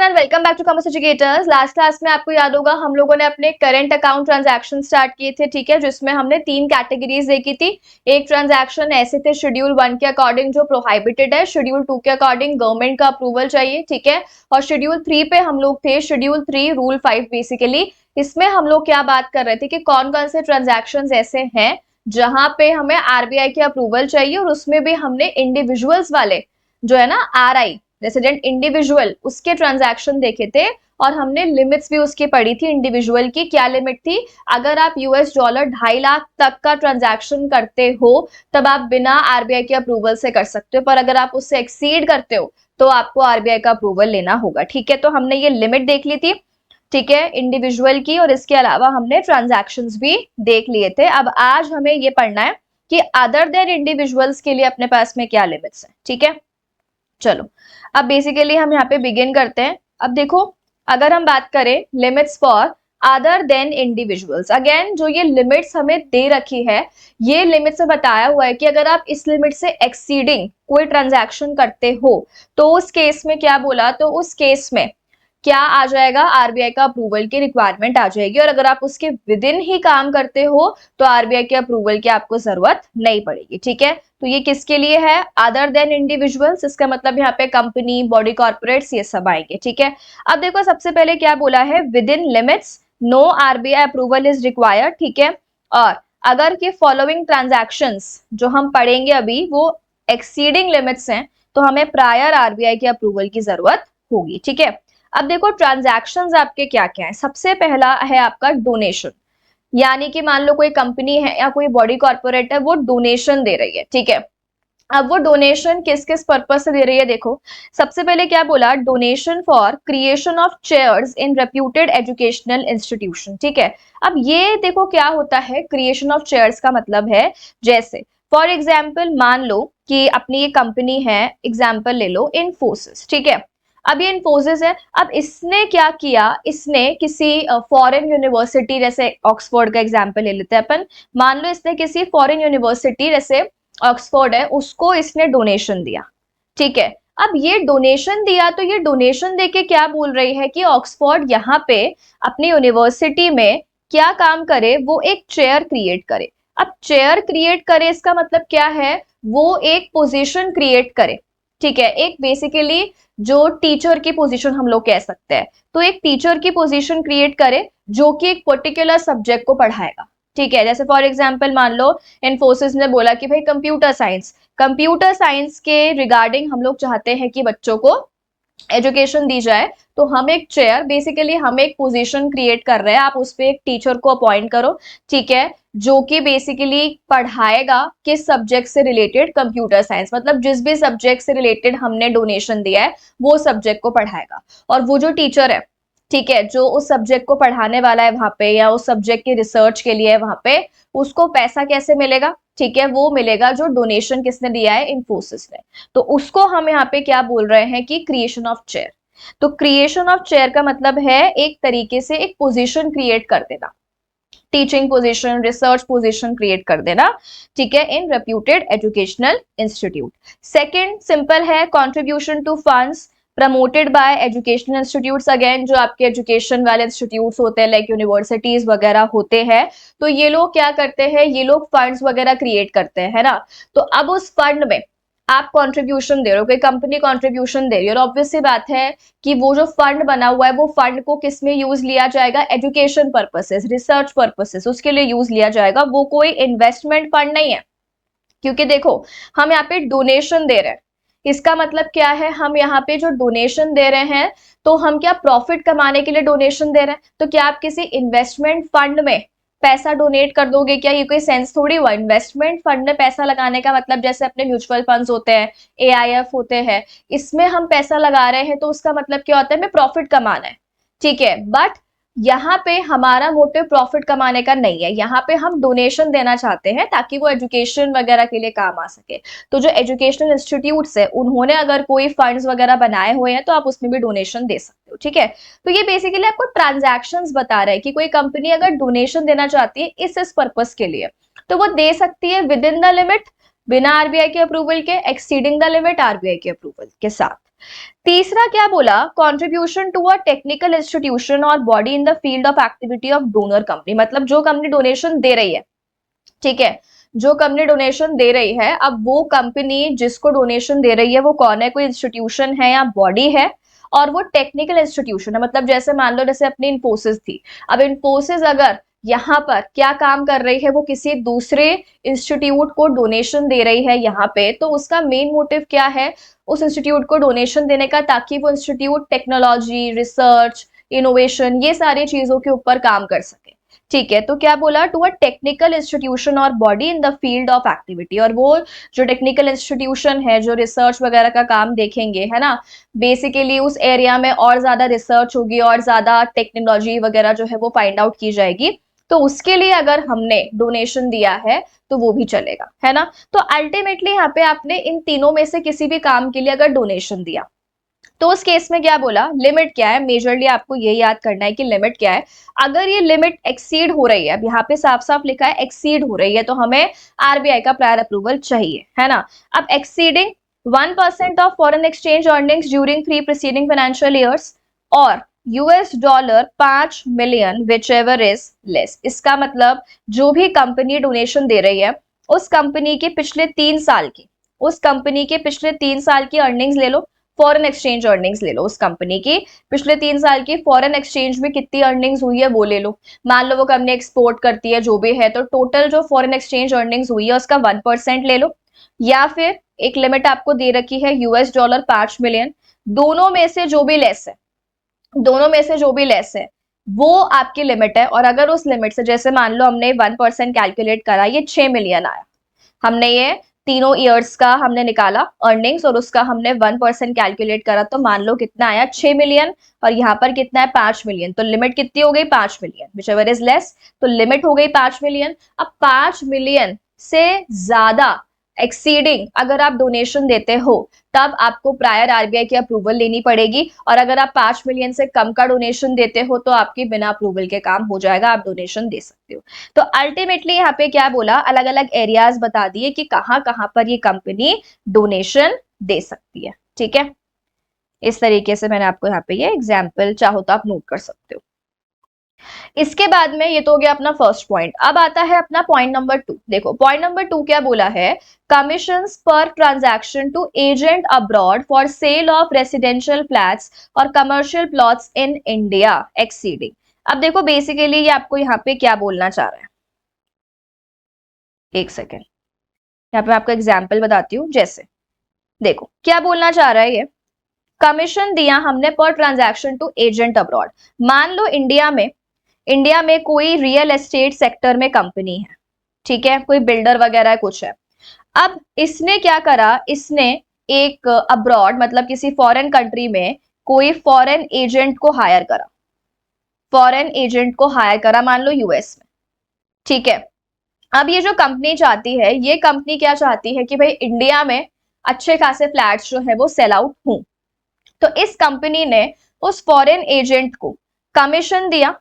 And welcome back to commerce educators. Last class में आपको याद होगा हम लोगों ने अपने करंट अकाउंट ट्रांजैक्शन स्टार्ट किए थे, ठीक है, जिसमें हमने 3 कैटेगरीज देखी थी। एक ट्रांजैक्शन ऐसे थे शेड्यूल 1 के अकॉर्डिंग जो प्रोहाइबिटेड है, शेड्यूल 2 के अकॉर्डिंग गवर्नमेंट का अप्रूवल चाहिए, ठीक है, और शेड्यूल 3 पे हम लोग थे, शेड्यूल 3 रूल 5 बेसिकली। इसमें हम लोग क्या बात कर रहे थे कि कौन कौन से ट्रांजैक्शन ऐसे हैं जहां पे हमें आरबीआई की अप्रूवल चाहिए, और उसमें भी हमने इंडिविजुअल्स वाले जो है ना आरआई रेसिडेंट इंडिविजुअल उसके ट्रांजैक्शन देखे थे, और हमने लिमिट्स भी उसकी पढ़ी थी। इंडिविजुअल की क्या लिमिट थी? अगर आप यूएस डॉलर 2.5 लाख तक का ट्रांजैक्शन करते हो तब आप बिना आरबीआई के अप्रूवल से कर सकते हो, पर अगर आप उससे एक्सीड करते हो तो आपको आरबीआई का अप्रूवल लेना होगा, ठीक है। तो हमने ये लिमिट देख ली थी, ठीक है, इंडिविजुअल की, और इसके अलावा हमने ट्रांजैक्शंस भी देख लिए थे। अब आज हमें ये पढ़ना है कि अदर देन इंडिविजुअल्स के लिए अपने पास में क्या लिमिट्स हैं, ठीक है। चलो अब बेसिकली हम यहाँ पे बिगिन करते हैं। अब देखो, अगर हम बात करें limits for other than individuals, again जो ये लिमिट्स हमें दे रखी है, ये लिमिट से बताया हुआ है कि अगर आप इस लिमिट से एक्सीडिंग कोई ट्रांजैक्शन करते हो तो उस केस में क्या बोला, तो उस केस में क्या आ जाएगा, आरबीआई का अप्रूवल की रिक्वायरमेंट आ जाएगी, और अगर आप उसके विद इन ही काम करते हो तो आरबीआई के अप्रूवल की आपको जरूरत नहीं पड़ेगी, ठीक है। तो ये किसके लिए है? अदर देन इंडिविजुअल्स, इसका मतलब यहाँ पे कंपनी, बॉडी कॉर्पोरेट्स, ये सब आएंगे, ठीक है। अब देखो सबसे पहले क्या बोला है, within limits no RBI approval is required, ठीक है। और अगर के फॉलोइंग ट्रांजैक्शंस जो हम पढ़ेंगे अभी वो एक्सीडिंग लिमिट्स हैं तो हमें प्रायर आरबीआई के अप्रूवल की जरूरत होगी, ठीक है। अब देखो ट्रांजैक्शंस आपके क्या क्या है। सबसे पहला है आपका डोनेशन, यानी कि मान लो कोई कंपनी है या कोई बॉडी कॉर्पोरेट है, वो डोनेशन दे रही है, ठीक है। अब वो डोनेशन किस किस पर्पज से दे रही है, देखो सबसे पहले क्या बोला, donation for creation of chairs in reputed educational institution, ठीक है। अब ये देखो क्या होता है, क्रिएशन ऑफ चेयर्स का मतलब है, जैसे फॉर एग्जाम्पल मान लो कि अपनी ये कंपनी है, एग्जाम्पल ले लो इन्फोसिस, ठीक है। अब ये इन्फोसिस है, अब इसने क्या किया, इसने किसी फॉरेन यूनिवर्सिटी, जैसे ऑक्सफोर्ड का एग्जाम्पल ले लेते हैं अपन, मान लो इसने किसी फॉरेन यूनिवर्सिटी जैसे ऑक्सफोर्ड है उसको इसने डोनेशन दिया, ठीक है। अब ये डोनेशन दिया तो ये डोनेशन देके क्या बोल रही है कि ऑक्सफोर्ड यहाँ पे अपनी यूनिवर्सिटी में क्या काम करे, वो एक चेयर क्रिएट करे। अब चेयर क्रिएट करे इसका मतलब क्या है, वो एक पोजीशन क्रिएट करे, ठीक है। एक बेसिकली जो टीचर की पोजीशन हम लोग कह सकते हैं, तो एक टीचर की पोजीशन क्रिएट करे जो कि एक पर्टिकुलर सब्जेक्ट को पढ़ाएगा, ठीक है। जैसे फॉर एग्जांपल मान लो इन्फोसिस ने बोला कि भाई कंप्यूटर साइंस के रिगार्डिंग हम लोग चाहते हैं कि बच्चों को एजुकेशन दी जाए, तो हम एक चेयर, बेसिकली हम एक पोजीशन क्रिएट कर रहे हैं, आप उस पर एक टीचर को अपॉइंट करो, ठीक है, जो कि बेसिकली पढ़ाएगा किस सब्जेक्ट से रिलेटेड, कंप्यूटर साइंस, मतलब जिस भी सब्जेक्ट से रिलेटेड हमने डोनेशन दिया है वो सब्जेक्ट को पढ़ाएगा। और वो जो टीचर है, ठीक है, जो उस सब्जेक्ट को पढ़ाने वाला है वहां पे, या उस सब्जेक्ट की रिसर्च के लिए वहां पे, उसको पैसा कैसे मिलेगा, ठीक है, वो मिलेगा जो डोनेशन किसने दिया है, इन्फोसिस ने। तो उसको हम यहाँ पे क्या बोल रहे हैं कि क्रिएशन ऑफ चेयर। तो क्रिएशन ऑफ चेयर का मतलब है एक तरीके से एक पोजीशन क्रिएट कर देना, teaching position, research position create कर देना, ठीक है, in reputed educational institute. Second simple है, contribution to funds promoted by educational institutes, again जो आपके एजुकेशन वाले इंस्टीट्यूट्स होते हैं लाइक यूनिवर्सिटीज वगैरह होते हैं, तो ये लोग क्या करते हैं, ये लोग फंड्स वगैरह क्रिएट करते हैं, है ना। तो अब उस फंड में आप कंट्रीब्यूशन दे रहे हो, कोई कंपनी कंट्रीब्यूशन दे रही है, और ऑब्वियस सी बात है कि वो जो फंड बना हुआ है वो फंड को किस में यूज लिया जाएगा, एजुकेशन पर्पसेस, रिसर्च पर्पसेस, उसके लिए यूज लिया जाएगा, वो कोई इन्वेस्टमेंट फंड नहीं है। क्योंकि देखो हम यहाँ पे डोनेशन दे रहे हैं, इसका मतलब क्या है, हम यहाँ पे जो डोनेशन दे रहे हैं तो हम क्या प्रॉफिट कमाने के लिए डोनेशन दे रहे हैं, तो क्या आप किसी इन्वेस्टमेंट फंड में पैसा डोनेट कर दोगे क्या, ये कोई सेंस थोड़ी हुआ। इन्वेस्टमेंट फंड में पैसा लगाने का मतलब जैसे अपने म्यूचुअल फंड्स होते हैं, एआईएफ होते हैं, इसमें हम पैसा लगा रहे हैं तो उसका मतलब क्या होता है, हमें प्रॉफिट कमाना है, ठीक है। बट यहाँ पे हमारा मोटिव प्रॉफिट कमाने का नहीं है, यहाँ पे हम डोनेशन देना चाहते हैं ताकि वो एजुकेशन वगैरह के लिए काम आ सके। तो जो एजुकेशनल इंस्टीट्यूट्स है उन्होंने अगर कोई फंड्स वगैरह बनाए हुए हैं तो आप उसमें भी डोनेशन दे सकते हो, ठीक है। तो ये बेसिकली आपको ट्रांजैक्शंस बता रहा है कि कोई कंपनी अगर डोनेशन देना चाहती है इस पर्पस के लिए तो वो दे सकती है विद इन द लिमिट, बिना आरबीआई के अप्रूवल के, एक्सीडिंग द लिमिट आरबीआई के अप्रूवल के साथ। तीसरा क्या बोला, contribution to a technical institution और body in the field of activity of donor company, मतलब जो कंपनी डोनेशन दे रही है, ठीक है, जो कंपनी डोनेशन दे रही है, अब वो कंपनी जिसको डोनेशन दे रही है वो कौन है, कोई इंस्टीट्यूशन है या बॉडी है, और वो टेक्निकल इंस्टीट्यूशन है, मतलब जैसे मान लो जैसे अपनी इन्फोसिस थी, अब इन्फोसिस अगर यहाँ पर क्या काम कर रही है, वो किसी दूसरे इंस्टीट्यूट को डोनेशन दे रही है यहाँ पे, तो उसका मेन मोटिव क्या है, उस इंस्टीट्यूट को डोनेशन देने का, ताकि वो इंस्टीट्यूट टेक्नोलॉजी, रिसर्च, इनोवेशन, ये सारी चीजों के ऊपर काम कर सके, ठीक है। तो क्या बोला, टू अ टेक्निकल इंस्टीट्यूशन और body in the field of activity, और वो जो टेक्निकल इंस्टीट्यूशन है जो रिसर्च वगैरह का काम देखेंगे, है ना, बेसिकली उस एरिया में और ज्यादा रिसर्च होगी और ज्यादा टेक्नोलॉजी वगैरह जो है वो फाइंड आउट की जाएगी, तो उसके लिए अगर हमने डोनेशन दिया है तो वो भी चलेगा, है ना। तो अल्टीमेटली यहाँ पे आपने इन तीनों में से किसी भी काम के लिए अगर डोनेशन दिया, तो उस केस में क्या बोला, लिमिट क्या है, मेजरली आपको ये याद करना है कि लिमिट क्या है। अगर ये लिमिट एक्सीड हो रही है, अब यहाँ पे साफ साफ लिखा है एक्सीड हो रही है, तो हमें आरबीआई का प्रायर अप्रूवल चाहिए, है ना। अब exceeding 1% of foreign exchange earnings during 3 preceding financial years, और $5 million which ever is less, इसका मतलब जो भी कंपनी डोनेशन दे रही है, उस कंपनी के पिछले 3 साल की, उस कंपनी के पिछले 3 साल की अर्निंग्स ले लो, फॉरेन एक्सचेंज अर्निंग्स ले लो, उस कंपनी की पिछले 3 साल की फॉरेन एक्सचेंज में कितनी अर्निंग्स हुई है वो ले लो। मान लो वो कंपनी एक्सपोर्ट करती है जो भी है, तो टोटल जो फॉरेन एक्सचेंज अर्निंग्स हुई है उसका 1% ले लो, या फिर एक लिमिट आपको दे रखी है $5 मिलियन, दोनों में से जो भी लेस है, दोनों में से जो भी लेस है वो आपकी लिमिट है। और अगर उस लिमिट से, जैसे मान लो हमने 1% कैलकुलेट करा, ये 6 मिलियन आया, हमने ये तीनों ईयर्स का हमने निकाला अर्निंग्स और उसका हमने 1% कैलकुलेट करा, तो मान लो कितना आया 6 मिलियन, और यहाँ पर कितना है 5 मिलियन, तो लिमिट कितनी हो गई 5 million, which ever is less, तो लिमिट हो गई 5 मिलियन। अब 5 मिलियन से ज्यादा एक्सीडिंग अगर आप डोनेशन देते हो, तब आपको प्रायर आरबीआई की अप्रूवल लेनी पड़ेगी, और अगर आप 5 मिलियन से कम का डोनेशन देते हो तो आपकी बिना अप्रूवल के काम हो जाएगा, आप डोनेशन दे सकते हो। तो अल्टीमेटली यहाँ पे क्या बोला, अलग अलग एरियाज बता दिए कि कहाँ कहाँ पर ये कंपनी डोनेशन दे सकती है, ठीक है। इस तरीके से मैंने आपको यहाँ पे ये एग्जाम्पल चाहो तो आप नोट कर सकते हो। इसके बाद में ये तो हो गया अपना फर्स्ट पॉइंट। अब आता है अपना पॉइंट नंबर 2। देखो पॉइंट नंबर 2 क्या बोला है, कमीशंस पर transaction to agent abroad for sale of residential flats और commercial plots in India exceeding. अब देखो बेसिकली ये आपको यहाँ पे क्या बोलना चाह रहा है, एक सेकेंड यहाँ पे आपको एग्जाम्पल बताती हूँ। जैसे देखो क्या बोलना चाह रहा है, ये कमीशन दिया हमने पर ट्रांजैक्शन टू एजेंट अब्रॉड। मान लो इंडिया में कोई रियल एस्टेट सेक्टर में कंपनी है, ठीक है, कोई बिल्डर वगैरह कुछ है। अब इसने क्या करा, इसने एक अब्रॉड मतलब किसी फॉरेन कंट्री में कोई फॉरेन एजेंट को हायर करा, फॉरेन एजेंट को हायर करा मान लो यूएस में, ठीक है। अब ये जो कंपनी चाहती है, ये कंपनी क्या चाहती है कि भाई इंडिया में अच्छे खासे फ्लैट्स जो है वो सेल आउट हों, तो इस कंपनी ने उस फॉरेन एजेंट को कमीशन दिया,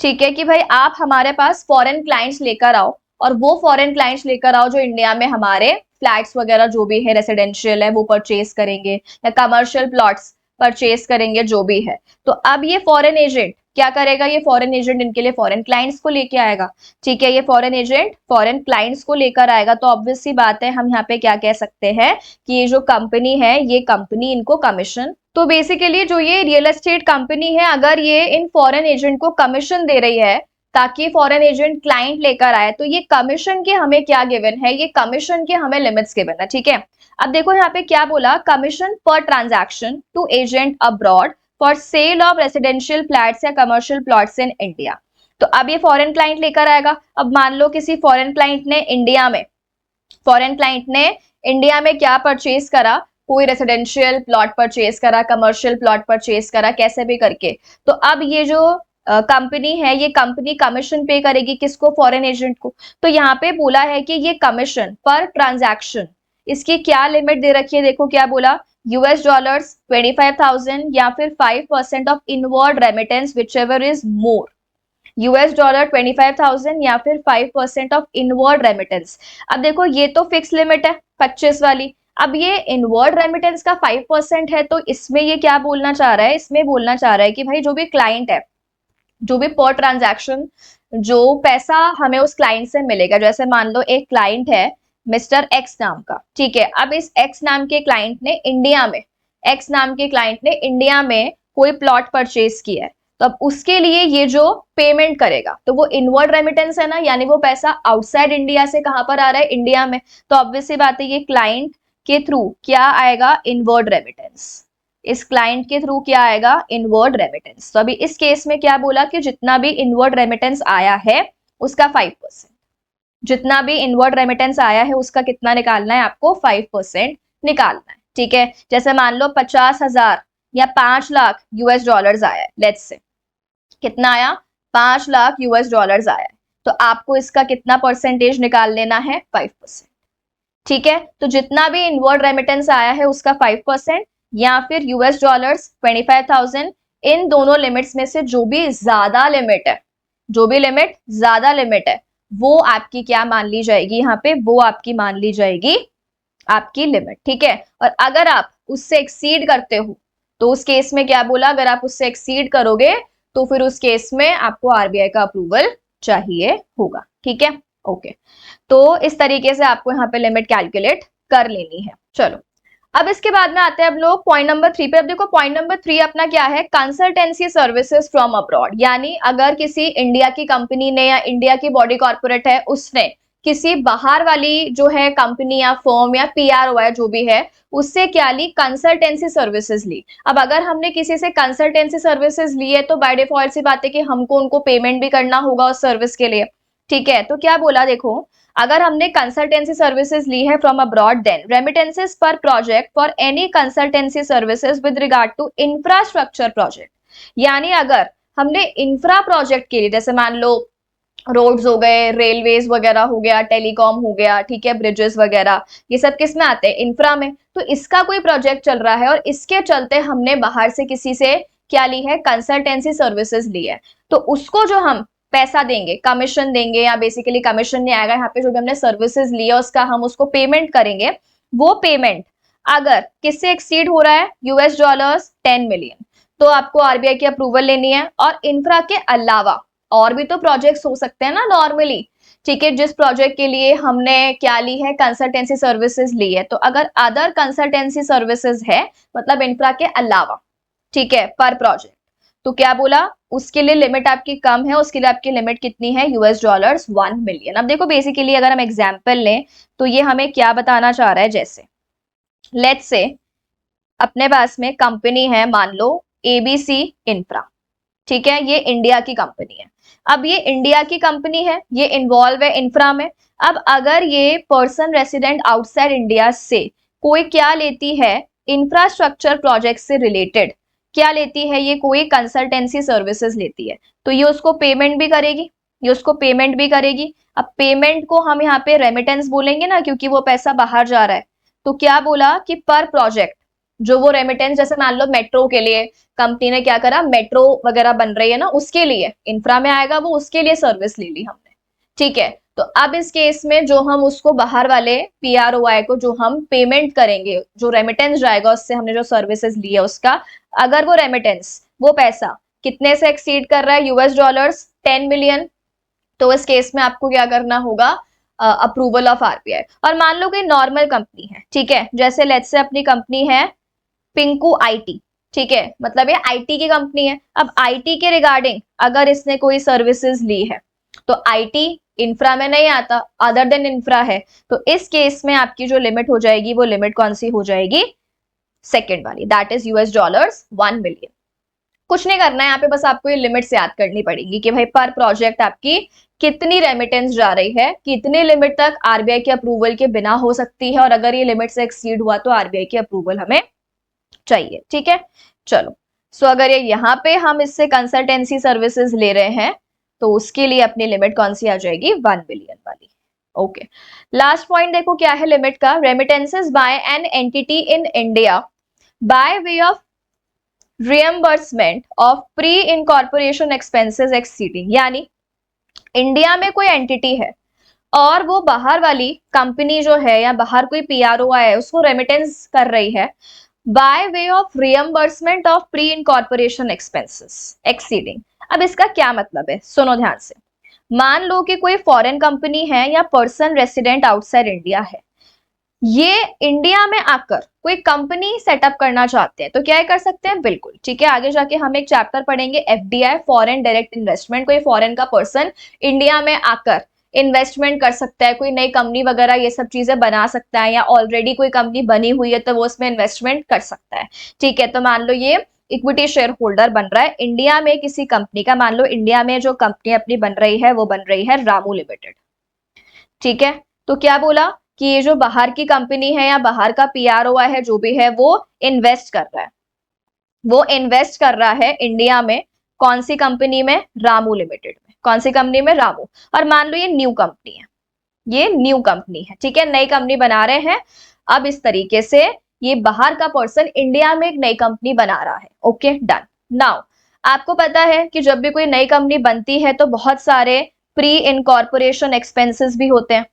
ठीक है, कि भाई आप हमारे पास फॉरेन क्लाइंट्स लेकर आओ, और वो फॉरेन क्लाइंट्स लेकर आओ जो इंडिया में हमारे फ्लैट्स वगैरह जो भी है रेसिडेंशियल है वो परचेज करेंगे, या कमर्शियल प्लॉट्स परचेज करेंगे जो भी है। तो अब ये फॉरेन एजेंट क्या करेगा, ये फॉरेन एजेंट इनके लिए फॉरेन क्लाइंट्स को लेके आएगा, ठीक है, ये फॉरेन एजेंट फॉरेन क्लाइंट्स को लेकर आएगा। तो ऑब्वियस सी बात है, हम यहाँ पे क्या कह सकते हैं कि ये जो कंपनी है, ये कंपनी इनको कमीशन, तो बेसिकली जो ये रियल एस्टेट कंपनी है, अगर ये इन फॉरेन एजेंट को कमीशन दे रही है ताकि फॉरेन एजेंट क्लाइंट लेकर आए, तो ये कमीशन के हमें क्या गिवन है, ये कमीशन के हमें लिमिट्स गिवन है, ठीक है। अब देखो यहाँ पे क्या बोला, कमीशन पर transaction to agent abroad for sale of residential flats या कमर्शियल प्लॉट्स इन इंडिया। तो अब ये फॉरेन क्लाइंट लेकर आएगा। अब मान लो किसी फॉरेन क्लाइंट ने इंडिया में क्या परचेज करा, कोई रेसिडेंशियल प्लॉट परचेज करा, कमर्शियल प्लॉट परचेज करा, कैसे भी करके। तो अब ये जो कंपनी है, ये कंपनी कमीशन पे करेगी किसको, फॉरेन एजेंट को। तो यहाँ पे बोला है कि ये कमीशन पर ट्रांजैक्शन, इसकी क्या लिमिट दे रखी है, देखो क्या बोला, $25,000 या फिर 5% of inward remittance which ever is more, $25,000 या फिर 5% ऑफ इनवर्ड रेमिटेंस। अब देखो ये तो फिक्स लिमिट है 25 वाली। अब ये इनवर्ड रेमिटेंस का 5% है, तो इसमें ये क्या बोलना चाह रहा है, इसमें बोलना चाह रहा है कि भाई जो भी क्लाइंट है, जो भी पर ट्रांजैक्शन जो पैसा हमें उस क्लाइंट से मिलेगा, जैसे मान लो एक क्लाइंट है मिस्टर एक्स नाम का, ठीक है। अब इस एक्स नाम के क्लाइंट ने इंडिया में, एक्स नाम के क्लाइंट ने इंडिया में कोई प्लॉट परचेज किया है, तो अब उसके लिए ये जो पेमेंट करेगा, तो वो इनवर्ड रेमिटेंस है ना, यानी वो पैसा आउटसाइड इंडिया से कहां पर आ रहा है, इंडिया में। तो ऑब्वियस सी बात है ये क्लाइंट के थ्रू क्या आएगा, इनवर्ड रेमिटेंस। इस क्लाइंट के थ्रू क्या आएगा, इनवर्ड रेमिटेंस। तो अभी इस केस में क्या बोला कि जितना भी इनवर्ड रेमिटेंस आया है उसका 5%, जितना भी इनवर्ड रेमिटेंस आया है उसका कितना निकालना है आपको, 5% निकालना है, ठीक है। जैसे मान लो 50,000 या 5 लाख यूएस डॉलर्स आया है, लेट्स से कितना आया, 5 लाख यूएस डॉलर्स आया है, तो आपको इसका कितना परसेंटेज निकाल लेना है, 5%, ठीक है। तो जितना भी इनवर्ड रेमिटेंस आया है उसका 5%, या फिर यूएस डॉलर्स 25,000, इन दोनों लिमिट्स में से जो भी ज्यादा लिमिट है, जो भी लिमिट ज्यादा लिमिट है वो आपकी क्या मान ली जाएगी, यहाँ पे वो आपकी मान ली जाएगी आपकी लिमिट, ठीक है। और अगर आप उससे एक्सीड करते हो तो उस केस में क्या बोला, अगर आप उससे एक्सीड करोगे तो फिर उस केस में आपको आरबीआई का अप्रूवल चाहिए होगा, ठीक है। ओके, तो इस तरीके से आपको यहाँ पे लिमिट कैलकुलेट कर लेनी है। चलो अब इसके बाद में आते हैं अब लोग पॉइंट नंबर 3 पे। अब देखो पॉइंट नंबर 3 अपना क्या है, कंसल्टेंसी सर्विसेज फ्रॉम अब्रॉड, यानी अगर किसी इंडिया की कंपनी ने या इंडिया की बॉडी कॉर्पोरेट है उसने किसी बाहर वाली जो है कंपनी या फर्म या पीआरओ है जो भी है उससे क्या ली, कंसल्टेंसी सर्विसेज ली। अब अगर हमने किसी से कंसल्टेंसी सर्विसेज ली है तो बाय डिफॉल्ट सी बात है कि हमको उनको पेमेंट भी करना होगा उस सर्विस के लिए, ठीक है। तो क्या बोला, देखो अगर हमने कंसल्टेंसी सर्विसेज ली है फ्रॉम अब्रॉड, देन रेमिटेंसेस पर project for any consultancy services with regard to infrastructure project, यानी अगर हमने इंफ्रा प्रोजेक्ट के लिए, जैसे मान लो रोड्स हो गए, रेलवेज वगैरह हो गया, टेलीकॉम हो गया, ठीक है, ब्रिजेस वगैरह, ये सब किस में आते हैं, इंफ्रा में। तो इसका कोई प्रोजेक्ट चल रहा है और इसके चलते हमने बाहर से किसी से क्या ली है, कंसल्टेंसी सर्विसेज ली है, तो उसको जो हम पैसा देंगे, कमीशन देंगे, या बेसिकली कमीशन नहीं आएगा, यहाँ पे जो भी हमने सर्विसेज लिया उसका हम उसको पेमेंट करेंगे। वो पेमेंट अगर किससे एक्सीड हो रहा है, यूएस डॉलर्स 10 मिलियन, तो आपको आरबीआई की अप्रूवल लेनी है। और इंफ्रा के अलावा और भी तो प्रोजेक्ट्स हो सकते हैं ना नॉर्मली, ठीक है, जिस प्रोजेक्ट के लिए हमने क्या ली है, कंसल्टेंसी सर्विसेज ली है। तो अगर अदर कंसल्टेंसी सर्विसेज है मतलब इंफ्रा के अलावा, ठीक है, पर प्रोजेक्ट, तो क्या बोला, उसके लिए लिमिट आपकी कम है, उसके लिए आपकी लिमिट कितनी है, यूएस डॉलर्स 1 मिलियन। अब देखो बेसिकली अगर हम एग्जाम्पल लें तो ये हमें क्या बताना चाह रहा है, जैसे लेट्स से अपने पास में कंपनी है, मान लो एबीसी इंफ्रा, ठीक है, ये इंडिया की कंपनी है। अब ये इंडिया की कंपनी है, ये इन्वॉल्व है इंफ्रा में। अब अगर ये पर्सन रेसिडेंट आउटसाइड इंडिया से कोई क्या लेती है, इंफ्रास्ट्रक्चर प्रोजेक्ट से रिलेटेड क्या लेती है, ये कोई कंसल्टेंसी सर्विसेज लेती है, तो ये उसको पेमेंट भी करेगी, ये उसको पेमेंट भी करेगी। अब पेमेंट को हम यहाँ पे रेमिटेंस बोलेंगे ना, क्योंकि वो पैसा बाहर जा रहा है। तो क्या बोला कि पर प्रोजेक्ट जो वो रेमिटेंस, जैसे मान लो मेट्रो के लिए कंपनी ने क्या करा, मेट्रो वगैरह बन रही है ना, उसके लिए इंफ्रा में आएगा, वो उसके लिए सर्विस ले ली हमने, ठीक है। तो अब इस केस में जो हम उसको बाहर वाले पीआरओआई को जो हम पेमेंट करेंगे, जो रेमिटेंस जाएगा उससे हमने जो सर्विसेज ली है उसका, अगर वो रेमिटेंस, वो पैसा कितने से एक्सीड कर रहा है, यूएस डॉलर्स 10 मिलियन, तो इस केस में आपको क्या करना होगा, अप्रूवल ऑफ आरबीआई। और मान लो कि नॉर्मल कंपनी है, ठीक है, जैसे लेट्स से अपनी कंपनी है पिंकू आईटी, ठीक है, मतलब ये आईटी की कंपनी है। अब आईटी के रिगार्डिंग अगर इसने कोई सर्विसेज ली है तो आईटी इंफ्रा में नहीं आता, अदर देन इंफ्रा है, तो इस केस में आपकी जो लिमिट हो जाएगी वो लिमिट कौन सी हो जाएगी, सेकेंड वाली, that is US dollars 1 million. कुछ नहीं करना है यहाँ पे, बस आपको ये लिमिट्स याद करनी पड़ेगी कि भाई पर प्रोजेक्ट आपकी कितनी रेमिटेंस जा रही है, कितनी लिमिट तक आरबीआई के अप्रूवल के बिना हो सकती है, और अगर ये लिमिट से एक्सीड हुआ तो आरबीआई की अप्रूवल हमें चाहिए, ठीक है। चलो सो अगर ये यहाँ पे हम इससे कंसल्टेंसी सर्विसेज ले रहे हैं तो उसके लिए अपनी लिमिट कौन सी आ जाएगी, 1 बिलियन वाली। ओके, लास्ट पॉइंट देखो क्या है लिमिट का, remittances by an entity in India by way of reimbursement of pre incorporation expenses exceeding, यानी इंडिया में कोई एंटिटी है और वो बाहर वाली कंपनी जो है या बाहर कोई पीआरओ है उसको रेमिटेंस कर रही है bye way of reimbursement of pre incorporation expenses exceeding. अब इसका क्या मतलब है, सुनो ध्यान से। मान लो कि कोई फॉरेन कंपनी है या पर्सन रेसिडेंट आउटसाइड इंडिया है, ये इंडिया में आकर कोई कंपनी सेटअप करना चाहते हैं तो क्या कर सकते हैं, बिल्कुल ठीक है। आगे जाके हम एक चैप्टर पढ़ेंगे एफडीआई, फॉरेन डायरेक्ट इन्वेस्टमेंट। कोई फॉरेन का पर्सन इंडिया में आकर इन्वेस्टमेंट कर सकता है, कोई नई कंपनी वगैरह ये सब चीजें बना सकता है, या ऑलरेडी कोई कंपनी बनी हुई है तो वो उसमें इन्वेस्टमेंट कर सकता है। ठीक है, तो मान लो ये इक्विटी शेयर होल्डर बन रहा है इंडिया में किसी कंपनी का। मान लो इंडिया में जो कंपनी अपनी बन रही है वो बन रही है रामू लिमिटेड। ठीक है, तो क्या बोला कि ये जो बाहर की कंपनी है या बाहर का पीआरओ है जो भी है वो इन्वेस्ट कर रहा है, वो इन्वेस्ट कर रहा है इंडिया में कौन सी कंपनी में, रामू लिमिटेड में। कौन सी कंपनी में, रामू। और मान लो ये न्यू कंपनी है, ये न्यू कंपनी है, ठीक है, नई कंपनी बना रहे हैं। अब इस तरीके से ये बाहर का पर्सन इंडिया में एक नई कंपनी बना रहा है। Okay done. नाउ आपको पता है कि जब भी कोई नई कंपनी बनती है तो बहुत सारे प्री इनकॉर्पोरेशन एक्सपेंसेस भी होते हैं,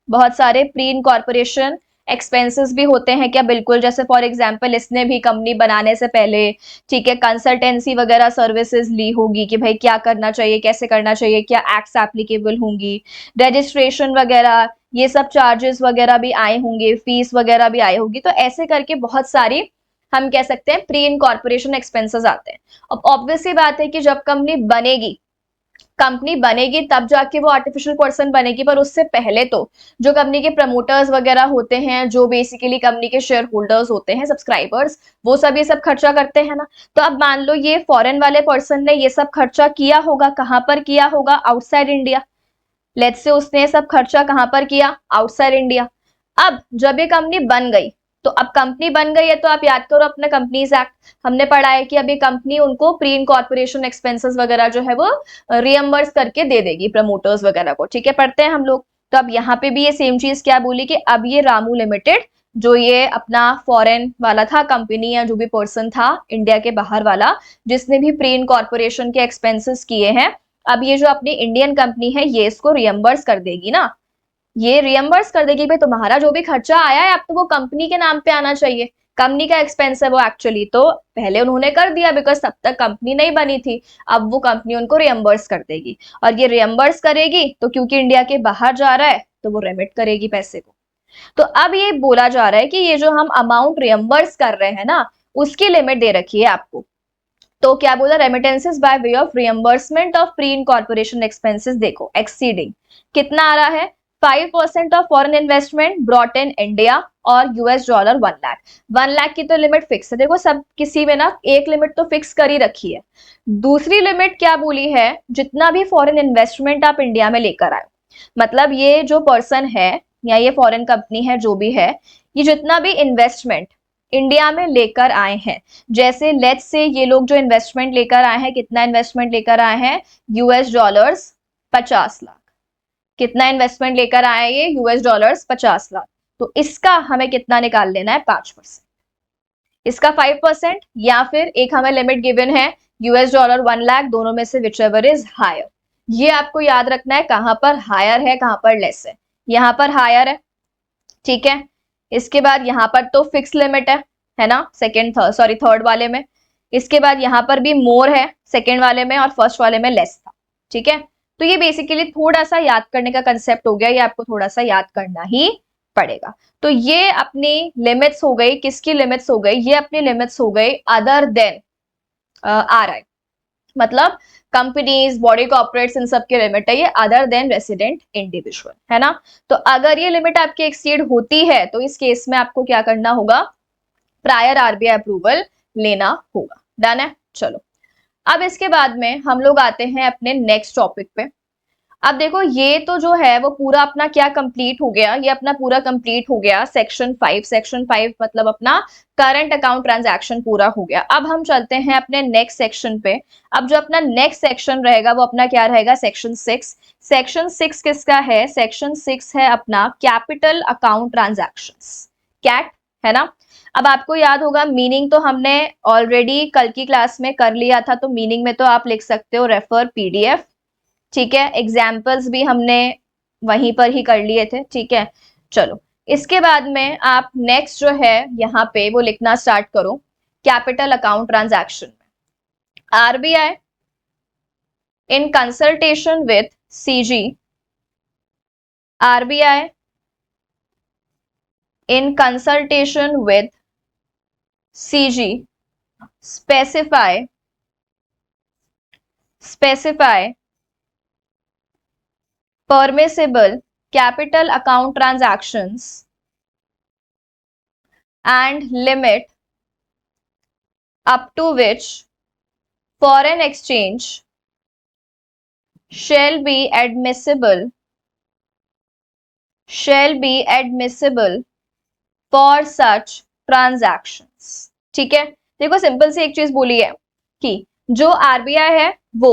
बहुत सारे प्री इनकॉर्पोरेशन एक्सपेंसेस भी होते हैं क्या, बिल्कुल। जैसे फॉर एग्जांपल इसने भी कंपनी बनाने से पहले, ठीक है, कंसल्टेंसी वगैरह सर्विसेज ली होगी कि भाई क्या करना चाहिए, कैसे करना चाहिए, क्या एक्ट्स एप्लीकेबल होंगी, रजिस्ट्रेशन वगैरह, ये सब चार्जेस वगैरह भी आए होंगे, फीस वगैरह भी आई होगी। तो ऐसे करके बहुत सारी हम कह सकते हैं प्री इनकॉर्पोरेशन एक्सपेंसेस आते हैं। अब ऑब्वियस सी बात है कि जब कंपनी बनेगी तब जाके वो आर्टिफिशियल पर्सन बनेगी, पर उससे पहले तो जो कंपनी के प्रमोटर्स वगैरह होते हैं, जो बेसिकली कंपनी के शेयर होल्डर्स होते हैं, सब्सक्राइबर्स, वो सब ये सब खर्चा करते हैं ना। तो अब मान लो ये फॉरेन वाले पर्सन ने ये सब खर्चा किया होगा, कहां पर किया होगा, आउटसाइड इंडिया। लेट्स से उसने सब खर्चा कहां पर किया, आउटसाइड इंडिया। अब जब ये कंपनी बन गई, तो अब कंपनी बन गई है तो आप याद करो अपना कंपनीज एक्ट, हमने पढ़ा है कि अभी कंपनी उनको प्री इनकॉर्पोरेशन एक्सपेंसेस वगैरह जो है वो रियम्बर्स करके दे देगी प्रमोटर्स वगैरह को। ठीक है, पढ़ते हैं हम लोग। तो अब यहाँ पे भी ये सेम चीज क्या बोली कि अब ये रामू लिमिटेड जो ये अपना फॉरेन वाला था कंपनी या जो भी पर्सन था इंडिया के बाहर वाला जिसने भी प्री इनकॉर्पोरेशन के एक्सपेंसेस किए हैं, अब ये जो अपनी इंडियन कंपनी है ये इसको रियम्बर्स कर देगी ना, ये रियम्बर्स कर देगी। भाई तुम्हारा जो भी खर्चा आया है अब तो वो कंपनी के नाम पे आना चाहिए, कंपनी का एक्सपेंस है वो एक्चुअली। तो पहले उन्होंने कर दिया बिकॉज तब तक कंपनी नहीं बनी थी, अब वो कंपनी उनको रियम्बर्स कर देगी। और ये रियम्बर्स करेगी तो क्योंकि इंडिया के बाहर जा रहा है तो वो रेमिट करेगी पैसे को। तो अब ये बोला जा रहा है कि ये जो हम अमाउंट रियम्बर्स कर रहे हैं ना उसकी लिमिट दे रखी है आपको। तो क्या बोला, remittances bye way of reimbursement of pre incorporation expenses. देखो एक्सीडिंग कितना आ रहा है, 5% of foreign investment brought in India और $1 लाख। 1 लाख की तो लिमिट फिक्स है, देखो सब किसी में ना एक लिमिट तो फिक्स कर ही रखी है। दूसरी लिमिट क्या बोली है, जितना भी फॉरेन इन्वेस्टमेंट आप इंडिया में लेकर आए, मतलब ये जो पर्सन है या ये फॉरेन कंपनी है जो भी है, ये जितना भी इन्वेस्टमेंट इंडिया में लेकर आए हैं, जैसे लेट्स से ये लोग जो इन्वेस्टमेंट लेकर आए हैं, कितना इन्वेस्टमेंट लेकर आए हैं, $50 लाख। कितना इन्वेस्टमेंट लेकर आए ये, $50 लाख। तो इसका हमें कितना निकाल लेना है, 5%। इसका 5% या फिर एक हमें लिमिट गिवन है $1 लाख, दोनों में से विच एवर इज हायर। ये आपको याद रखना है, कहां पर हायर है कहां पर लेस है। यहां पर हायर है, ठीक है। इसके बाद यहाँ पर तो फिक्स लिमिट है ना, थर्ड वाले में। इसके बाद यहाँ पर भी मोर है सेकेंड वाले में और फर्स्ट वाले में लेस था। ठीक है, तो ये बेसिकली थोड़ा सा याद करने का कंसेप्ट हो गया, ये आपको थोड़ा सा याद करना ही पड़ेगा। तो ये अपनी लिमिट्स हो गई, किसकी लिमिट्स हो गई, ये अपनी लिमिट्स हो गई अदर देन RI, मतलब कंपनीज, बॉडी कॉर्पोरेट्स, इन सब की लिमिट है ये अदर देन रेसिडेंट इंडिविजुअल, है ना। तो अगर ये लिमिट आपकी एक्सीड होती है तो इस केस में आपको क्या करना होगा, प्रायर RBI अप्रूवल लेना होगा। डन है, चलो। अब इसके बाद में हम लोग आते हैं अपने नेक्स्ट टॉपिक पे। अब देखो ये तो जो है वो पूरा अपना क्या कंप्लीट हो गया, ये अपना पूरा कंप्लीट हो गया सेक्शन 5। सेक्शन 5 मतलब अपना करंट अकाउंट ट्रांजैक्शन पूरा हो गया। अब हम चलते हैं अपने नेक्स्ट सेक्शन पे। अब जो अपना नेक्स्ट सेक्शन रहेगा वो अपना क्या रहेगा, सेक्शन 6। सेक्शन 6 किसका है, सेक्शन 6 है अपना कैपिटल अकाउंट ट्रांजैक्शंस, कैट, है ना। अब आपको याद होगा मीनिंग तो हमने ऑलरेडी कल की क्लास में कर लिया था, तो मीनिंग में तो आप लिख सकते हो रेफर PDF, ठीक है। एग्जाम्पल्स भी हमने वहीं पर ही कर लिए थे, ठीक है। चलो, इसके बाद में आप नेक्स्ट जो है यहाँ पे वो लिखना स्टार्ट करो, कैपिटल अकाउंट ट्रांजैक्शन में RBI in consultation with CG, RBI in consultation with CG specify permissible capital account transactions and limit up to which foreign exchange shall be admissible for such transactions। ठीक है, देखो simple सी एक चीज बोली है कि जो आरबीआई है वो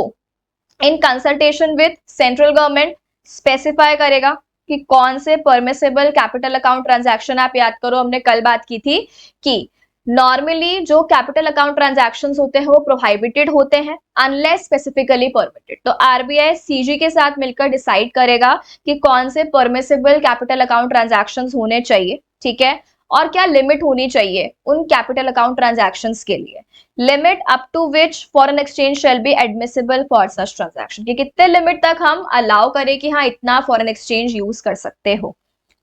in consultation with central government specify करेगा कि कौन से परमिसेबल कैपिटल अकाउंट ट्रांजैक्शन, आप याद करो हमने कल बात की थी कि नॉर्मली जो कैपिटल अकाउंट ट्रांजैक्शंस होते हैं वो प्रोहाइबिटेड होते हैं अनलेस स्पेसिफिकली परमिटेड। तो आरबीआई सीजी के साथ मिलकर डिसाइड करेगा कि कौन से परमिसेबल कैपिटल अकाउंट ट्रांजैक्शंस होने चाहिए, ठीक है, और क्या लिमिट होनी चाहिए उन कैपिटल अकाउंट ट्रांजैक्शंस के लिए। Limit up to which foreign exchange shall be admissible for such transaction, कि कितने लिमिट तक हम अलाउ करें कि हाँ इतना फॉरेन एक्सचेंज यूज कर सकते हो,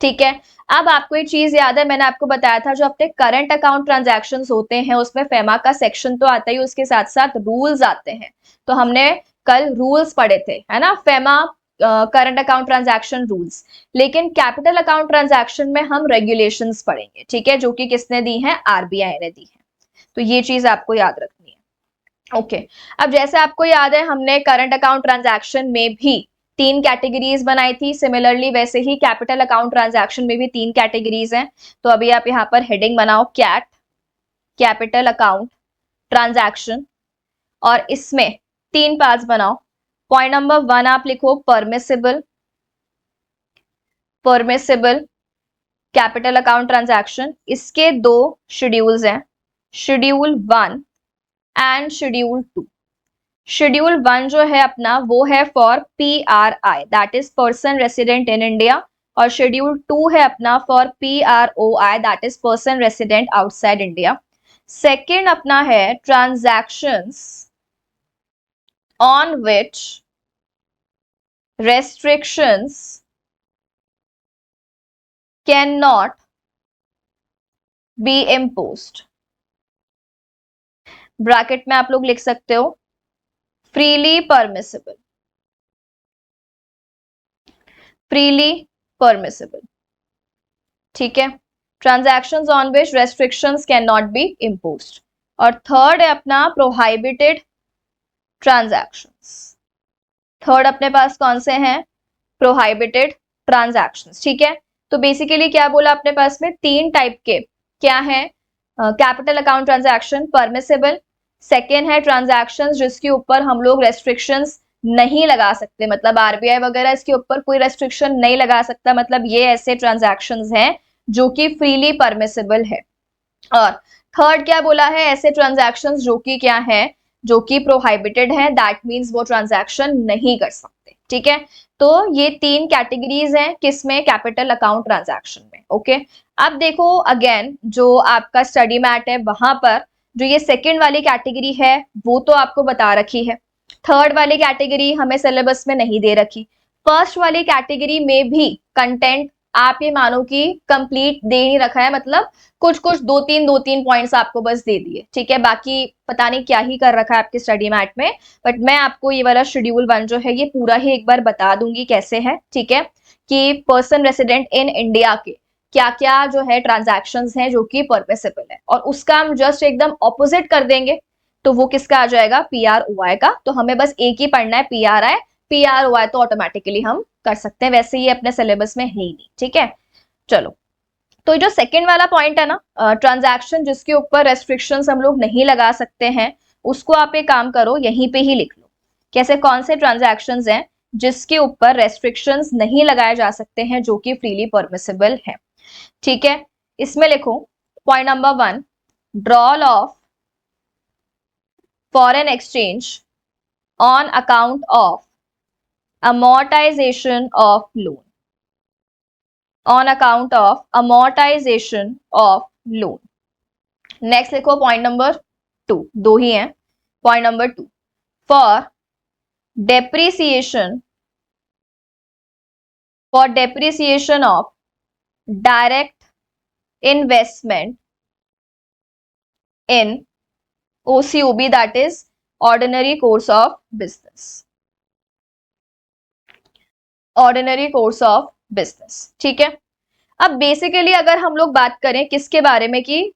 ठीक है। अब आपको एक चीज याद है, मैंने आपको बताया था जो अपने करंट अकाउंट ट्रांजैक्शन होते हैं उसमें फेमा का सेक्शन तो आता ही, उसके साथ साथ रूल्स आते हैं। तो हमने कल रूल्स पढ़े थे, है ना, FEMA current account transaction rules. लेकिन कैपिटल अकाउंट ट्रांजैक्शन में हम रेगुलेशंस पढ़ेंगे, ठीक है, जो कि किसने दी है, आरबीआई ने दी है। तो ये चीज आपको याद रखनी है। ओके, अब जैसे आपको याद है हमने करंट अकाउंट ट्रांजैक्शन में भी 3 कैटेगरीज बनाई थी, सिमिलरली वैसे ही कैपिटल अकाउंट ट्रांजैक्शन में भी 3 कैटेगरीज हैं। तो अभी आप यहाँ पर हेडिंग बनाओ कैट, कैपिटल अकाउंट ट्रांजैक्शन, और इसमें 3 पार्ट्स बनाओ। पॉइंट नंबर 1 आप लिखो परमिसिबल कैपिटल अकाउंट ट्रांजैक्शन। इसके 2 शेड्यूल्स हैं, शेड्यूल 1 एंड शेड्यूल 2। शेड्यूल 1 जो है अपना वो है for PRI, that is person resident in India, और शेड्यूल 2 है अपना for PROI, that is person resident outside India. Second अपना है transactions on which restrictions cannot be imposed। Bracket में आप लोग लिख सकते हो फ्रीली परमिसिबल, ठीक है, transactions on which restrictions can not be imposed. और थर्ड है अपना प्रोहाइबिटेड ट्रांजैक्शंस। थर्ड अपने पास कौन से हैं, प्रोहाइबिटेड ट्रांजैक्शंस, ठीक है। तो बेसिकली क्या बोला अपने पास में, 3 टाइप के क्या है, capital account transaction permissible, second है ट्रांजैक्शंस जिसके ऊपर हम लोग रेस्ट्रिक्शंस नहीं लगा सकते, मतलब आरबीआई वगैरह इसके ऊपर कोई रेस्ट्रिक्शन नहीं लगा सकता, मतलब ये ऐसे ट्रांजैक्शंस हैं जो कि फ्रीली परमिसिबल है। और थर्ड क्या बोला है, ऐसे ट्रांजैक्शंस जो कि क्या है, जो कि प्रोहाइबिटेड है, दैट मींस वो ट्रांजैक्शन नहीं कर सकते, ठीक है। तो ये 3 कैटेगरीज हैं किसमें, कैपिटल अकाउंट ट्रांजैक्शन में। ओके, अब देखो अगेन जो आपका स्टडी मैट है वहां पर जो ये सेकंड वाली कैटेगरी है वो तो आपको बता रखी है, थर्ड वाली कैटेगरी हमें सिलेबस में नहीं दे रखी। फर्स्ट वाली कैटेगरी में भी कंटेंट आप ये मानो कि कंप्लीट दे नहीं रखा है, मतलब कुछ कुछ 2-3 पॉइंट्स आपको बस दे दिए, ठीक है, बाकी पता नहीं क्या ही कर रखा है आपके स्टडी मैट में। बट मैं आपको ये वाला शेड्यूल 1 जो है ये पूरा ही एक बार बता दूंगी कैसे है, ठीक है, कि पर्सन रेसिडेंट इन इंडिया के क्या क्या जो है ट्रांजैक्शंस हैं जो कि परमिसिबल है, और उसका हम जस्ट एकदम ऑपोजिट कर देंगे तो वो किसका आ जाएगा, PROI का। तो हमें बस एक ही पढ़ना है PRI, PROI तो ऑटोमेटिकली हम कर सकते हैं, वैसे ये अपने सिलेबस में है ही नहीं, ठीक है। चलो, तो जो सेकंड वाला पॉइंट है ना, ट्रांजैक्शन जिसके ऊपर रेस्ट्रिक्शंस हम लोग नहीं लगा सकते हैं, उसको आप एक काम करो यहीं पे ही लिख लो, कैसे, कौन से ट्रांजैक्शंस हैं जिसके ऊपर रेस्ट्रिक्शंस नहीं लगाए जा सकते हैं जो कि फ्रीली परमिसिबल है, ठीक है। इसमें लिखो point number 1, drawal of foreign exchange on account of amortization of loan। On account of amortization of loan. Next लिखो पॉइंट नंबर 2, दो ही हैं। Point number 2, for depreciation of direct investment in OCOB, that is ordinary course of business, ordinary course of business। ठीक है, अब basically अगर हम लोग बात करें किसके बारे में कि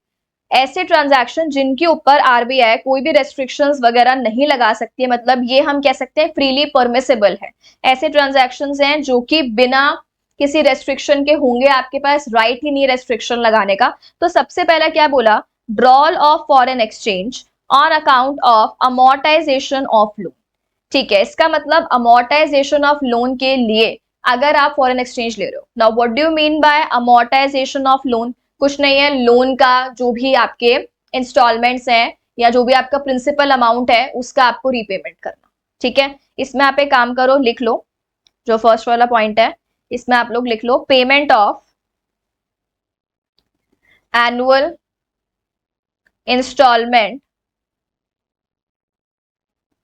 ऐसे ट्रांजैक्शन जिनके ऊपर आरबीआई कोई भी रेस्ट्रिक्शंस वगैरह नहीं लगा सकती है, मतलब ये हम कह सकते हैं फ्रीली परमिसेबल है। ऐसे ट्रांजैक्शंस हैं जो कि बिना किसी रेस्ट्रिक्शन के होंगे, आपके पास राइट ही नहीं रेस्ट्रिक्शन लगाने का। तो सबसे पहला क्या बोला, drawal of foreign exchange on account of amortization of loan. ठीक है, इसका मतलब अमोर्टाइजेशन ऑफ लोन के लिए अगर आप फॉरेन एक्सचेंज ले रहे हो। Now what do you mean by amortisation of loan? कुछ नहीं है, लोन का जो भी आपके इंस्टॉलमेंट्स हैं या जो भी आपका प्रिंसिपल अमाउंट है उसका आपको रीपेमेंट करना। ठीक है, इसमें आप एक काम करो, लिख लो जो फर्स्ट वाला पॉइंट है, इसमें आप लोग लिख लो payment of annual instalment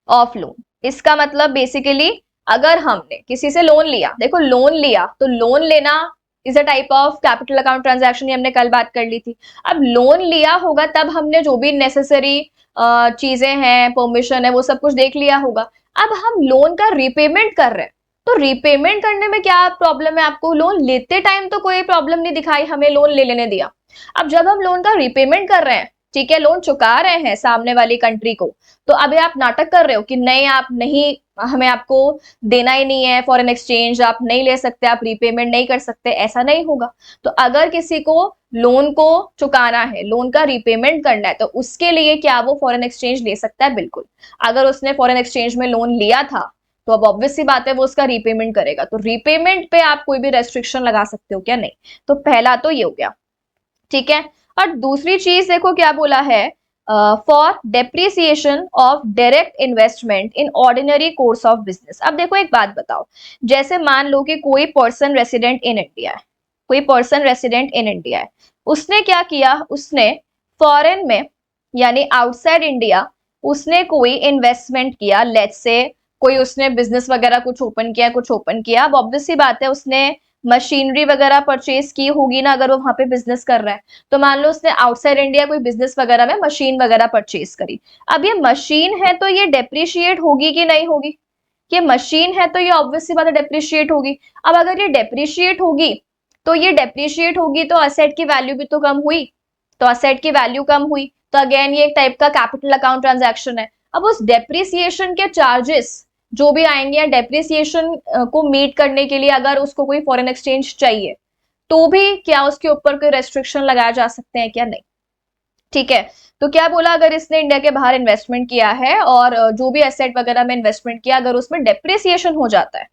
of loan. इसका मतलब बेसिकली अगर हमने किसी से लोन लिया, देखो लोन लिया तो लोन लेना is a type of capital account transaction, ये हमने कल बात कर ली थी। अब लोन लिया होगा तब हमने जो भी नेसेसरी चीजें हैं, परमिशन है, वो सब कुछ देख लिया होगा। अब हम लोन का रीपेमेंट कर रहे हैं, तो रीपेमेंट करने में क्या प्रॉब्लम है आपको? लोन लेते टाइम तो कोई प्रॉब्लम नहीं दिखाई, हमें लोन ले लेने दिया। अब जब हम लोन का रीपेमेंट कर रहे हैं, ठीक है, लोन चुका रहे हैं सामने वाली कंट्री को, तो अभी आप नाटक कर रहे हो कि नहीं, आप नहीं, हमें आपको देना ही नहीं है फॉरेन एक्सचेंज, आप नहीं ले सकते, आप रीपेमेंट नहीं कर सकते, ऐसा नहीं होगा। तो अगर किसी को लोन को चुकाना है, लोन का रीपेमेंट करना है, तो उसके लिए क्या वो फॉरेन एक्सचेंज ले सकता है? बिल्कुल। अगर उसने फॉरेन एक्सचेंज में लोन लिया था तो अब ऑब्वियस सी बात है वो उसका रीपेमेंट करेगा। तो रीपेमेंट पे आप कोई भी रेस्ट्रिक्शन लगा सकते हो क्या? नहीं। तो पहला तो ये हो गया, ठीक है। और दूसरी चीज देखो क्या बोला है, for depreciation of direct investment in ordinary course of business. अब देखो एक बात बताओ, जैसे मान लो कि कोई पर्सन रेसिडेंट इन इंडिया है, कोई पर्सन रेसिडेंट इन इंडिया है, उसने क्या किया, उसने फॉरेन में यानी आउटसाइड इंडिया उसने कोई इन्वेस्टमेंट किया, लेट्स से कोई उसने बिजनेस वगैरह कुछ ओपन किया। अब ऑब्वियस सी बात है उसने मशीनरी वगैरह परचेज की होगी ना, अगर वो वहां पे बिजनेस कर रहा है। तो मान लो उसने आउटसाइड इंडिया कोई बिजनेस वगैरह में मशीन वगैरह परचेज करी। अब ये मशीन है तो ये डेप्रिशिएट होगी कि नहीं होगी? ये मशीन है तो ये ऑब्वियस सी बात है डेप्रिशिएट होगी। अब अगर ये डेप्रिशिएट होगी तो असेट की वैल्यू भी तो कम हुई, तो असेट की वैल्यू कम हुई, तो अगेन ये एक टाइप का कैपिटल अकाउंट ट्रांजैक्शन है। अब उस डेप्रिसिएशन के चार्जेस जो भी आएंगे या डेप्रिसिएशन को मीट करने के लिए अगर उसको कोई फॉरेन एक्सचेंज चाहिए तो भी क्या उसके ऊपर कोई रेस्ट्रिक्शन लगाए जा सकते हैं क्या? नहीं। ठीक है, तो क्या बोला, अगर इसने इंडिया के बाहर इन्वेस्टमेंट किया है और जो भी एसेट वगैरह में इन्वेस्टमेंट किया, अगर उसमें डेप्रिसिएशन हो जाता है,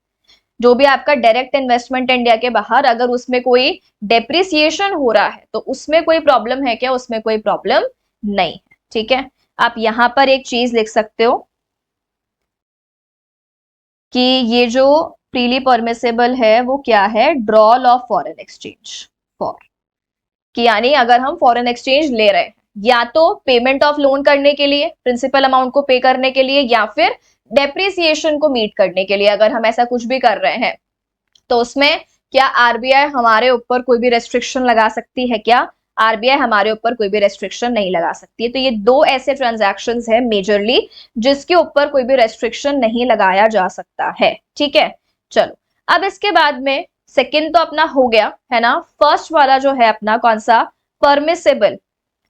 जो भी आपका डायरेक्ट इन्वेस्टमेंट है इंडिया के बाहर, अगर उसमें कोई डेप्रिसिएशन हो रहा है तो उसमें कोई प्रॉब्लम है क्या? उसमें कोई प्रॉब्लम नहीं है। ठीक है, आप यहां पर एक चीज लिख सकते हो कि ये जो फ्रीली परमिसेबल है वो क्या है, ड्रॉल ऑफ फॉरेन एक्सचेंज फॉर, कि यानी अगर हम फॉरेन एक्सचेंज ले रहे हैं या तो पेमेंट ऑफ लोन करने के लिए, प्रिंसिपल अमाउंट को पे करने के लिए, या फिर डेप्रिसिएशन को मीट करने के लिए, अगर हम ऐसा कुछ भी कर रहे हैं, तो उसमें क्या आरबीआई हमारे ऊपर कोई भी रेस्ट्रिक्शन लगा सकती है क्या? आरबीआई हमारे ऊपर कोई भी रेस्ट्रिक्शन नहीं लगा सकती है। तो ये दो ऐसे ट्रांजैक्शंस है मेजरली जिसके ऊपर कोई भी रेस्ट्रिक्शन नहीं लगाया जा सकता है। ठीक है, चलो अब इसके बाद में सेकंड तो अपना हो गया है ना। फर्स्ट वाला जो है अपना कौन सा, परमिसेबल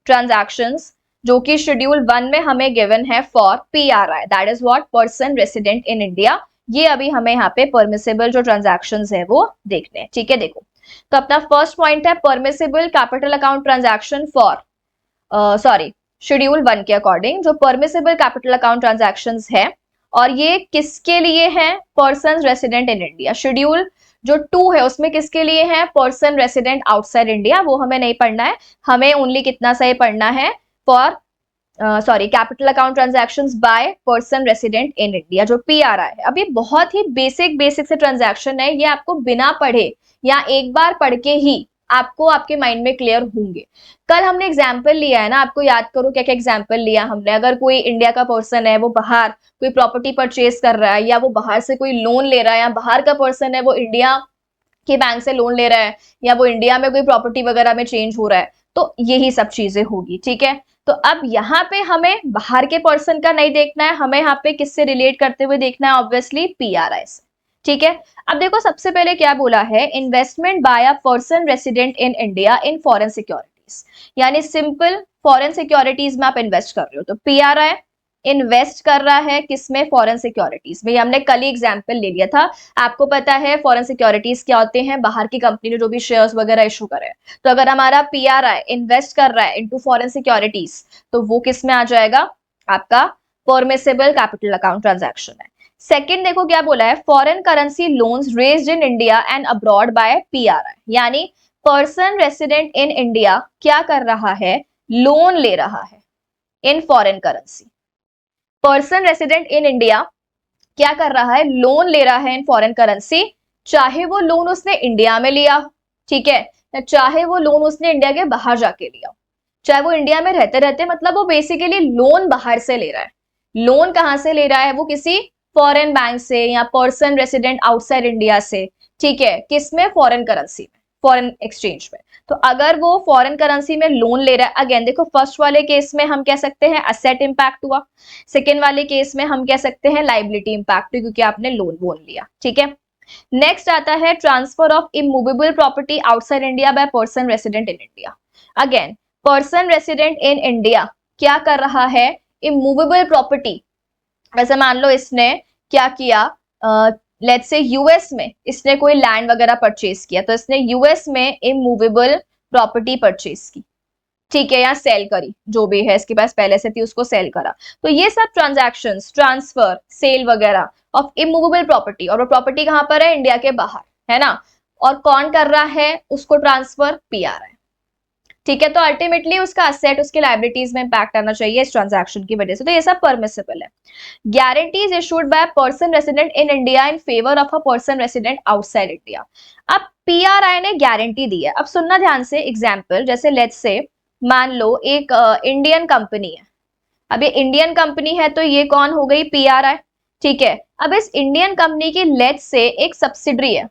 ट्रांजैक्शंस, जो कि शेड्यूल 1 में हमें गिवन है for PRI, that is what, person resident in India. ये अभी हमें यहाँ पे परमिसेबल जो ट्रांजैक्शंस है वो देखने हैं। ठीक है, देखो तो अपना फर्स्ट पॉइंट है permissible capital account transaction for schedule 1 के अकॉर्डिंग जो परमिसेबल कैपिटल अकाउंट ट्रांजैक्शंस है, और ये किसके लिए है? Person resident in India. Schedule जो 2 है उसमें किसके लिए है? Person resident outside India. वो हमें नहीं पढ़ना है, हमें ओनली कितना सही पढ़ना है, for capital account transactions bye person resident in India, जो पीआरआई है। अब ये बहुत ही बेसिक से ट्रांजैक्शन है, ये आपको बिना पढ़े या एक बार पढ़ के ही आपको आपके माइंड में क्लियर होंगे। कल हमने एग्जाम्पल लिया है ना, आपको याद करो क्या क्या एग्जाम्पल लिया हमने। अगर कोई इंडिया का पर्सन है, वो बाहर कोई प्रॉपर्टी परचेज कर रहा है, या वो बाहर से कोई लोन ले रहा है, या बाहर का पर्सन है वो इंडिया के बैंक से लोन ले रहा है, या वो इंडिया में कोई प्रॉपर्टी वगैरह में चेंज हो रहा है, तो यही सब चीजें होगी। ठीक है, तो अब यहाँ पे हमें बाहर के पर्सन का नहीं देखना है, हमें यहाँ पे किससे रिलेट करते हुए देखना है, ऑब्वियसली पीआरआई से। ठीक है, अब देखो सबसे पहले क्या बोला है, investment by a person resident in India in foreign securities, यानी सिंपल फॉरेन सिक्योरिटीज में आप इन्वेस्ट कर रहे हो, तो पीआरआई इन्वेस्ट कर रहा है किसमें, फॉरेन सिक्योरिटीज में। हमने कल ही एग्जांपल ले लिया था, आपको पता है फॉरेन सिक्योरिटीज क्या होते हैं, बाहर की कंपनी ने जो भी शेयर्स वगैरह इशू करे। तो अगर हमारा पीआरआई इन्वेस्ट कर रहा है इनटू फॉरेन सिक्योरिटीज, तो वो किस में आ जाएगा, आपका परमिसेबल कैपिटल अकाउंट ट्रांजैक्शन है। सेकंड देखो क्या बोला है, foreign currency loans raised in India and abroad by PRI, यानी पर्सन रेसिडेंट इन इंडिया क्या कर रहा है, लोन ले रहा है in foreign currency. Person resident in India क्या कर रहा है, लोन ले रहा है इन फॉरेन करेंसी, चाहे वो लोन उसने इंडिया में लिया, ठीक है, या चाहे वो लोन उसने इंडिया के बाहर जाके लिया, चाहे वो इंडिया में रहते रहते, मतलब वो बेसिकली लोन बाहर से ले रहा है। लोन कहां से ले रहा है, वो किसी फॉरेन बैंक से या पर्सन रेसिडेंट आउटसाइड इंडिया से। ठीक है, किसमें, फॉरेन करेंसी में, फॉरेन एक्सचेंज में। तो अगर वो फॉरेन करेंसी में लोन ले रहा है, अगेन देखो फर्स्ट वाले केस में हम कह सकते हैं असेट इंपैक्ट हुआ, सेकेंड वाले केस में हम कह सकते हैं लाइबिलिटी इंपैक्ट, क्योंकि आपने लोन लिया। ठीक है, नेक्स्ट आता है transfer of immovable property outside India by person resident in India. Again person resident in India क्या कर रहा है, इमूवेबल प्रॉपर्टी, वैसे मान लो इसने क्या किया, लेट्स से यूएस में इसने कोई लैंड वगैरह परचेज किया, तो इसने यूएस में इमूवेबल प्रॉपर्टी परचेज की, ठीक है, या सेल करी, जो भी है इसके पास पहले से थी उसको सेल करा। तो ये सब ट्रांजैक्शंस, ट्रांसफर, सेल वगैरह ऑफ इमूवेबल प्रॉपर्टी, और वो प्रॉपर्टी कहां पर है, इंडिया के बाहर, है ना, और कौन कर रहा है उसको ट्रांसफर, पीआरआई। ठीक है, तो अल्टीमेटली उसका असेट उसके लायबिलिटीज में इंपैक्ट आना चाहिए इस ट्रांजैक्शन की वजह से, तो ये सब परमिसिबल है। Guarantees issued bye person resident in India in favour of a person resident outside India. अब पीआरआई ने गारंटी दी है, अब सुनना ध्यान से एग्जांपल, जैसे लेट्स से मान लो एक इंडियन कंपनी है, अब ये इंडियन कंपनी है तो ये कौन हो गई, पीआरआई। ठीक है, अब इस इंडियन कंपनी की लेट्स से एक सब्सिडरी है,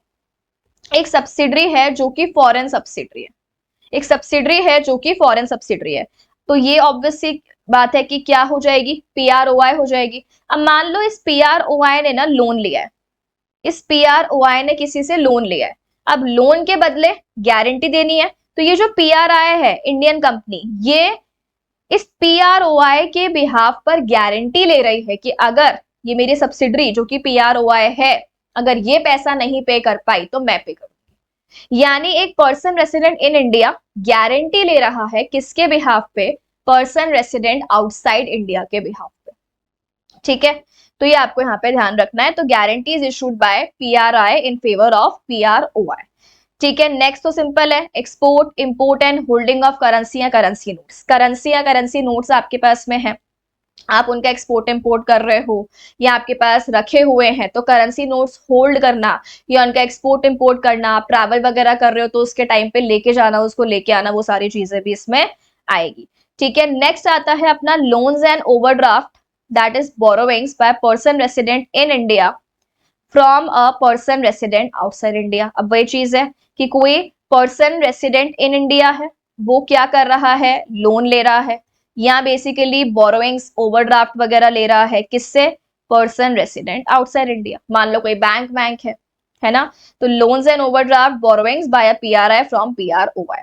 एक सब्सिडरी है जो कि फॉरेन सब्सिडरी है, एक सब्सिडरी है जो कि फॉरेन सब्सिडरी है, तो ये ऑब्वियसली बात है कि क्या हो जाएगी, पीआरओआई हो जाएगी। अब मान लो इस पीआरओआई ने ना लोन लिया है, इस पीआरओआई ने किसी से लोन लिया है, अब लोन के बदले गारंटी देनी है, तो ये जो पीआरआई है इंडियन कंपनी, ये इस पीआरओआई के बिहाफ पर गारंटी ले रही है कि अगर ये मेरी सब्सिडरी जो कि पीआरओआई है, अगर ये पैसा नहीं पे कर पाई तो मैं पे करूंगी। यानी एक person resident in India guarantee ले रहा है किसके बिहाफ पे, पर्सन रेसिडेंट आउटसाइड इंडिया के बिहाफ पे। ठीक है, तो ये आपको यहाँ पे ध्यान रखना है। तो guarantees issued by PRI in favour of PROI. ठीक है, नेक्स्ट तो सिंपल है, export, import and holding of currency या करेंसी नोट्स। करेंसी या करेंसी नोट्स आपके पास में है, आप उनका एक्सपोर्ट इंपोर्ट कर रहे हो या आपके पास रखे हुए हैं, तो करेंसी नोट्स होल्ड करना या उनका एक्सपोर्ट इंपोर्ट करना, आप ट्रैवल वगैरह कर रहे हो तो उसके टाइम पे लेके जाना, उसको लेके आना, वो सारी चीजें भी इसमें आएगी। ठीक है, नेक्स्ट आता है अपना loans and overdraft, that is borrowings bye person resident in India from a person resident outside India. अब वही चीज है कि कोई पर्सन रेसिडेंट इन इंडिया है, वो क्या कर रहा है, लोन ले रहा है, या बेसिकली बोरोइंग्स, ओवरड्राफ्ट वगैरह ले रहा है, किससे, पर्सन रेसिडेंट आउटसाइड इंडिया। मान लो कोई बैंक है ना, तो loans and overdraft, borrowings by PRI from PROI.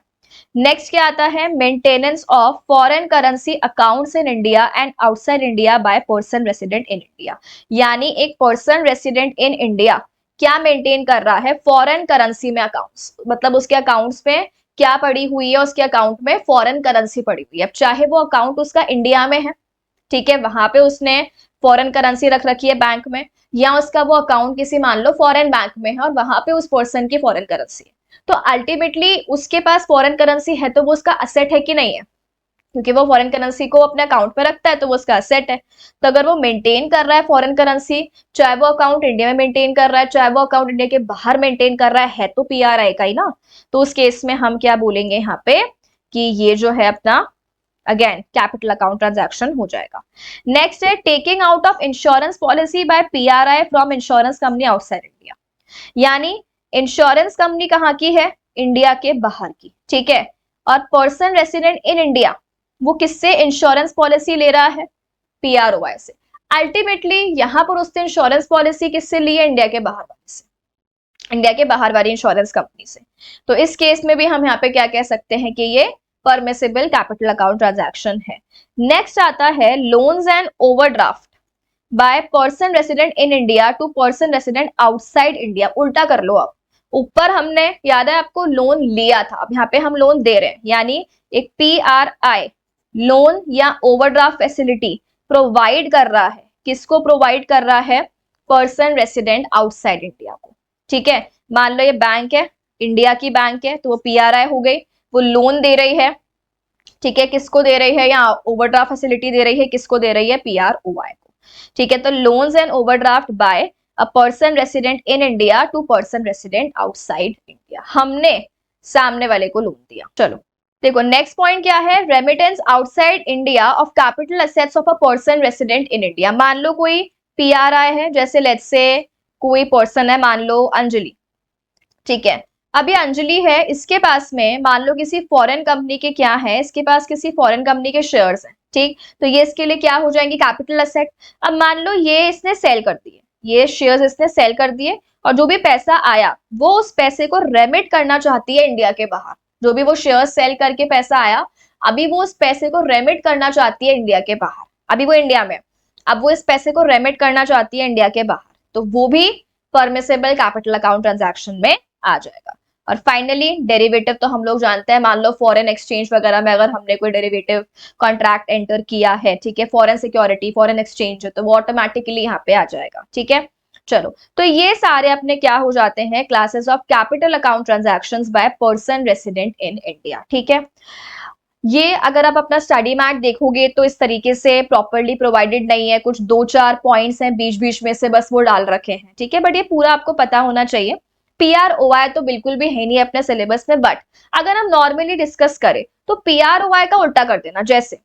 Next क्या आता है, maintenance of foreign currency accounts in India and outside India by person resident in India. यानी एक पर्सन रेसिडेंट इन इंडिया क्या मेंटेन कर रहा है, फॉरेन करेंसी में अकाउंट्स, मतलब उसके अकाउंट्स में क्या पड़ी हुई है, उसके अकाउंट में फॉरेन करेंसी पड़ी हुई है। अब चाहे वो अकाउंट उसका इंडिया में है, ठीक है, वहां पे उसने फॉरेन करेंसी रख रखी है बैंक में, या उसका वो अकाउंट किसी मान लो फॉरेन बैंक में है और वहां पे उस पर्सन की फॉरेन करेंसी है, तो अल्टीमेटली उसके पास फॉरेन करेंसी है तो वो उसका असेट है कि नहीं है, क्योंकि वो फॉरेन करेंसी को अपने अकाउंट पे रखता है तो वो उसका असेट है। तो अगर वो मेंटेन कर रहा है फॉरेन करेंसी, चाहे वो अकाउंट इंडिया में मेंटेन कर रहा है चाहे वो अकाउंट इंडिया के बाहर मेंटेन कर रहा है तो पीआरआई का ही ना। तो उस केस में हम क्या बोलेंगे यहाँ पे कि ये जो है अपना अगेन कैपिटल अकाउंट ट्रांजैक्शन हो जाएगा। नेक्स्ट है taking out of insurance policy bye PRI from insurance company outside India. यानी इंश्योरेंस कंपनी कहाँ की है, इंडिया के बाहर की, ठीक है। और पर्सन रेसिडेंट इन इंडिया वो किससे इंश्योरेंस पॉलिसी ले रहा है, पीआरओआई से। अल्टीमेटली यहां पर उसने इंश्योरेंस पॉलिसी किससे ली है, इंडिया के बाहर वाले से, इंडिया के बाहर वाली इंश्योरेंस कंपनी से। तो इस केस में भी हम यहाँ पे क्या कह सकते हैं कि ये परमिसिबल कैपिटल अकाउंट ट्रांजैक्शन है। नेक्स्ट आता है loans and overdraft by person resident in India to person resident outside India. उल्टा कर लो आप, ऊपर हमने याद है आपको लोन लिया था, अब यहाँ पे हम लोन दे रहे हैं, यानी एक पीआरआई लोन या ओवरड्राफ्ट फैसिलिटी प्रोवाइड कर रहा है। किसको प्रोवाइड कर रहा है, पर्सन रेसिडेंट आउटसाइड इंडिया को, ठीक है। मान लो ये बैंक है, इंडिया की बैंक है, तो वो पीआरआई हो गई, वो लोन दे रही है, ठीक है। किसको दे रही है, या ओवरड्राफ्ट फैसिलिटी दे रही है, किसको दे रही है, पीआरओआई को, ठीक है। तो loans and overdraft by a person resident in India to person resident outside India, हमने सामने वाले को लोन दिया। चलो देखो नेक्स्ट पॉइंट क्या है, remittance outside India of capital assets of a person resident in India. मान लो कोई पीआरआई है, जैसे लेट्स से कोई पर्सन है, मान लो अंजलि, ठीक है। अभी अंजलि है, इसके पास में मान लो किसी फॉरेन कंपनी के क्या है, इसके पास किसी फॉरेन कंपनी के शेयर्स हैं, ठीक। तो ये इसके लिए क्या हो जाएंगे, कैपिटल असेट। अब मान लो ये इसने सेल कर दिए, ये शेयर्स इसने सेल कर दिए, और जो भी पैसा आया वो उस पैसे को रेमिट करना चाहती है इंडिया के बाहर। जो भी वो शेयर सेल करके पैसा आया, अभी वो उस पैसे को रेमिट करना चाहती है इंडिया के बाहर। अभी वो इंडिया में, अब वो इस पैसे को रेमिट करना चाहती है इंडिया के बाहर, तो वो भी परमिसिबल कैपिटल अकाउंट ट्रांजैक्शन में आ जाएगा। और फाइनली डेरिवेटिव तो हम लोग जानते हैं, मान लो फॉरेन एक्सचेंज वगैरह में अगर हमने कोई डेरिवेटिव कॉन्ट्रैक्ट एंटर किया है, ठीक है, फॉरेन सिक्योरिटी फॉरेन एक्सचेंज है, तो वो ऑटोमेटिकली यहाँ पे आ जाएगा, ठीक है। चलो तो ये सारे अपने क्या हो जाते हैं, classes of capital account transactions bye person resident in India, ठीक है। ये अगर आप अपना स्टडी मैट देखोगे तो इस तरीके से प्रॉपरली प्रोवाइडेड नहीं है, कुछ 2-4 पॉइंट्स हैं बीच बीच में से बस वो डाल रखे हैं, ठीक है। बट ये पूरा आपको पता होना चाहिए। पीआरओआई तो बिल्कुल भी है नहीं अपने सिलेबस में, बट अगर हम नॉर्मली डिस्कस करें तो पीआरओआई का उल्टा कर देना। जैसे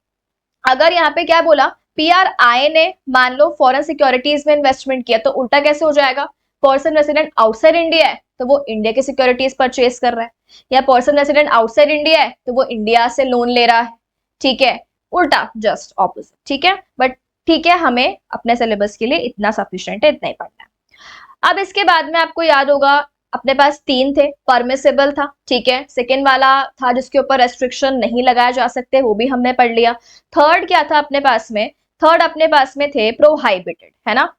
अगर यहाँ पे क्या बोला, पीआरआई ने मान लो फॉरेन सिक्योरिटीज में इन्वेस्टमेंट किया, तो उल्टा कैसे हो जाएगा, पर्सन रेसिडेंट आउटसाइड इंडिया है तो वो इंडिया के सिक्योरिटीज परचेज कर रहा है, या पर्सन रेसिडेंट आउटसाइड इंडिया है तो वो इंडिया से लोन ले रहा है, ठीक है। उल्टा जस्ट ऑपोजिट, ठीक है। बट ठीक है, हमें अपने सिलेबस के लिए इतना सफिशिएंट है, इतना ही पढ़ना है। अब इसके बाद में आपको याद होगा अपने पास 3 थे, परमिसिबल था, ठीक है। सेकेंड वाला था जिसके ऊपर रेस्ट्रिक्शन नहीं लगाया जा सकते, वो भी हमने पढ़ लिया। थर्ड क्या था अपने पास में, थर्ड अपने पास में थे प्रोहाइबिटेड, है ना।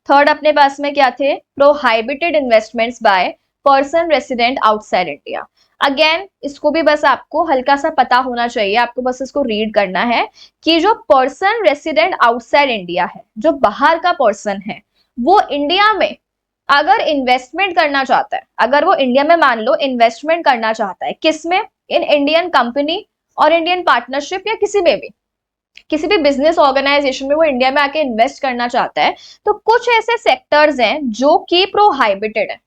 थर्ड अपने पास में क्या थे, prohibited investments by person resident outside India. Again इसको भी बस आपको हल्का सा पता होना चाहिए, आपको बस इसको रीड करना है कि जो पर्सन रेसिडेंट आउटसाइड इंडिया है, जो बाहर का पर्सन है, वो इंडिया में अगर इन्वेस्टमेंट करना चाहता है, अगर वो इंडिया में मान लो इन्वेस्टमेंट करना चाहता है, किसमें, इन इंडियन कंपनी और इंडियन पार्टनरशिप या किसी में भी, किसी भी बिजनेस ऑर्गेनाइजेशन में वो इंडिया में आके इन्वेस्ट करना चाहता है, तो कुछ ऐसे सेक्टर्स हैं जो कि प्रोहाइबिटेड है।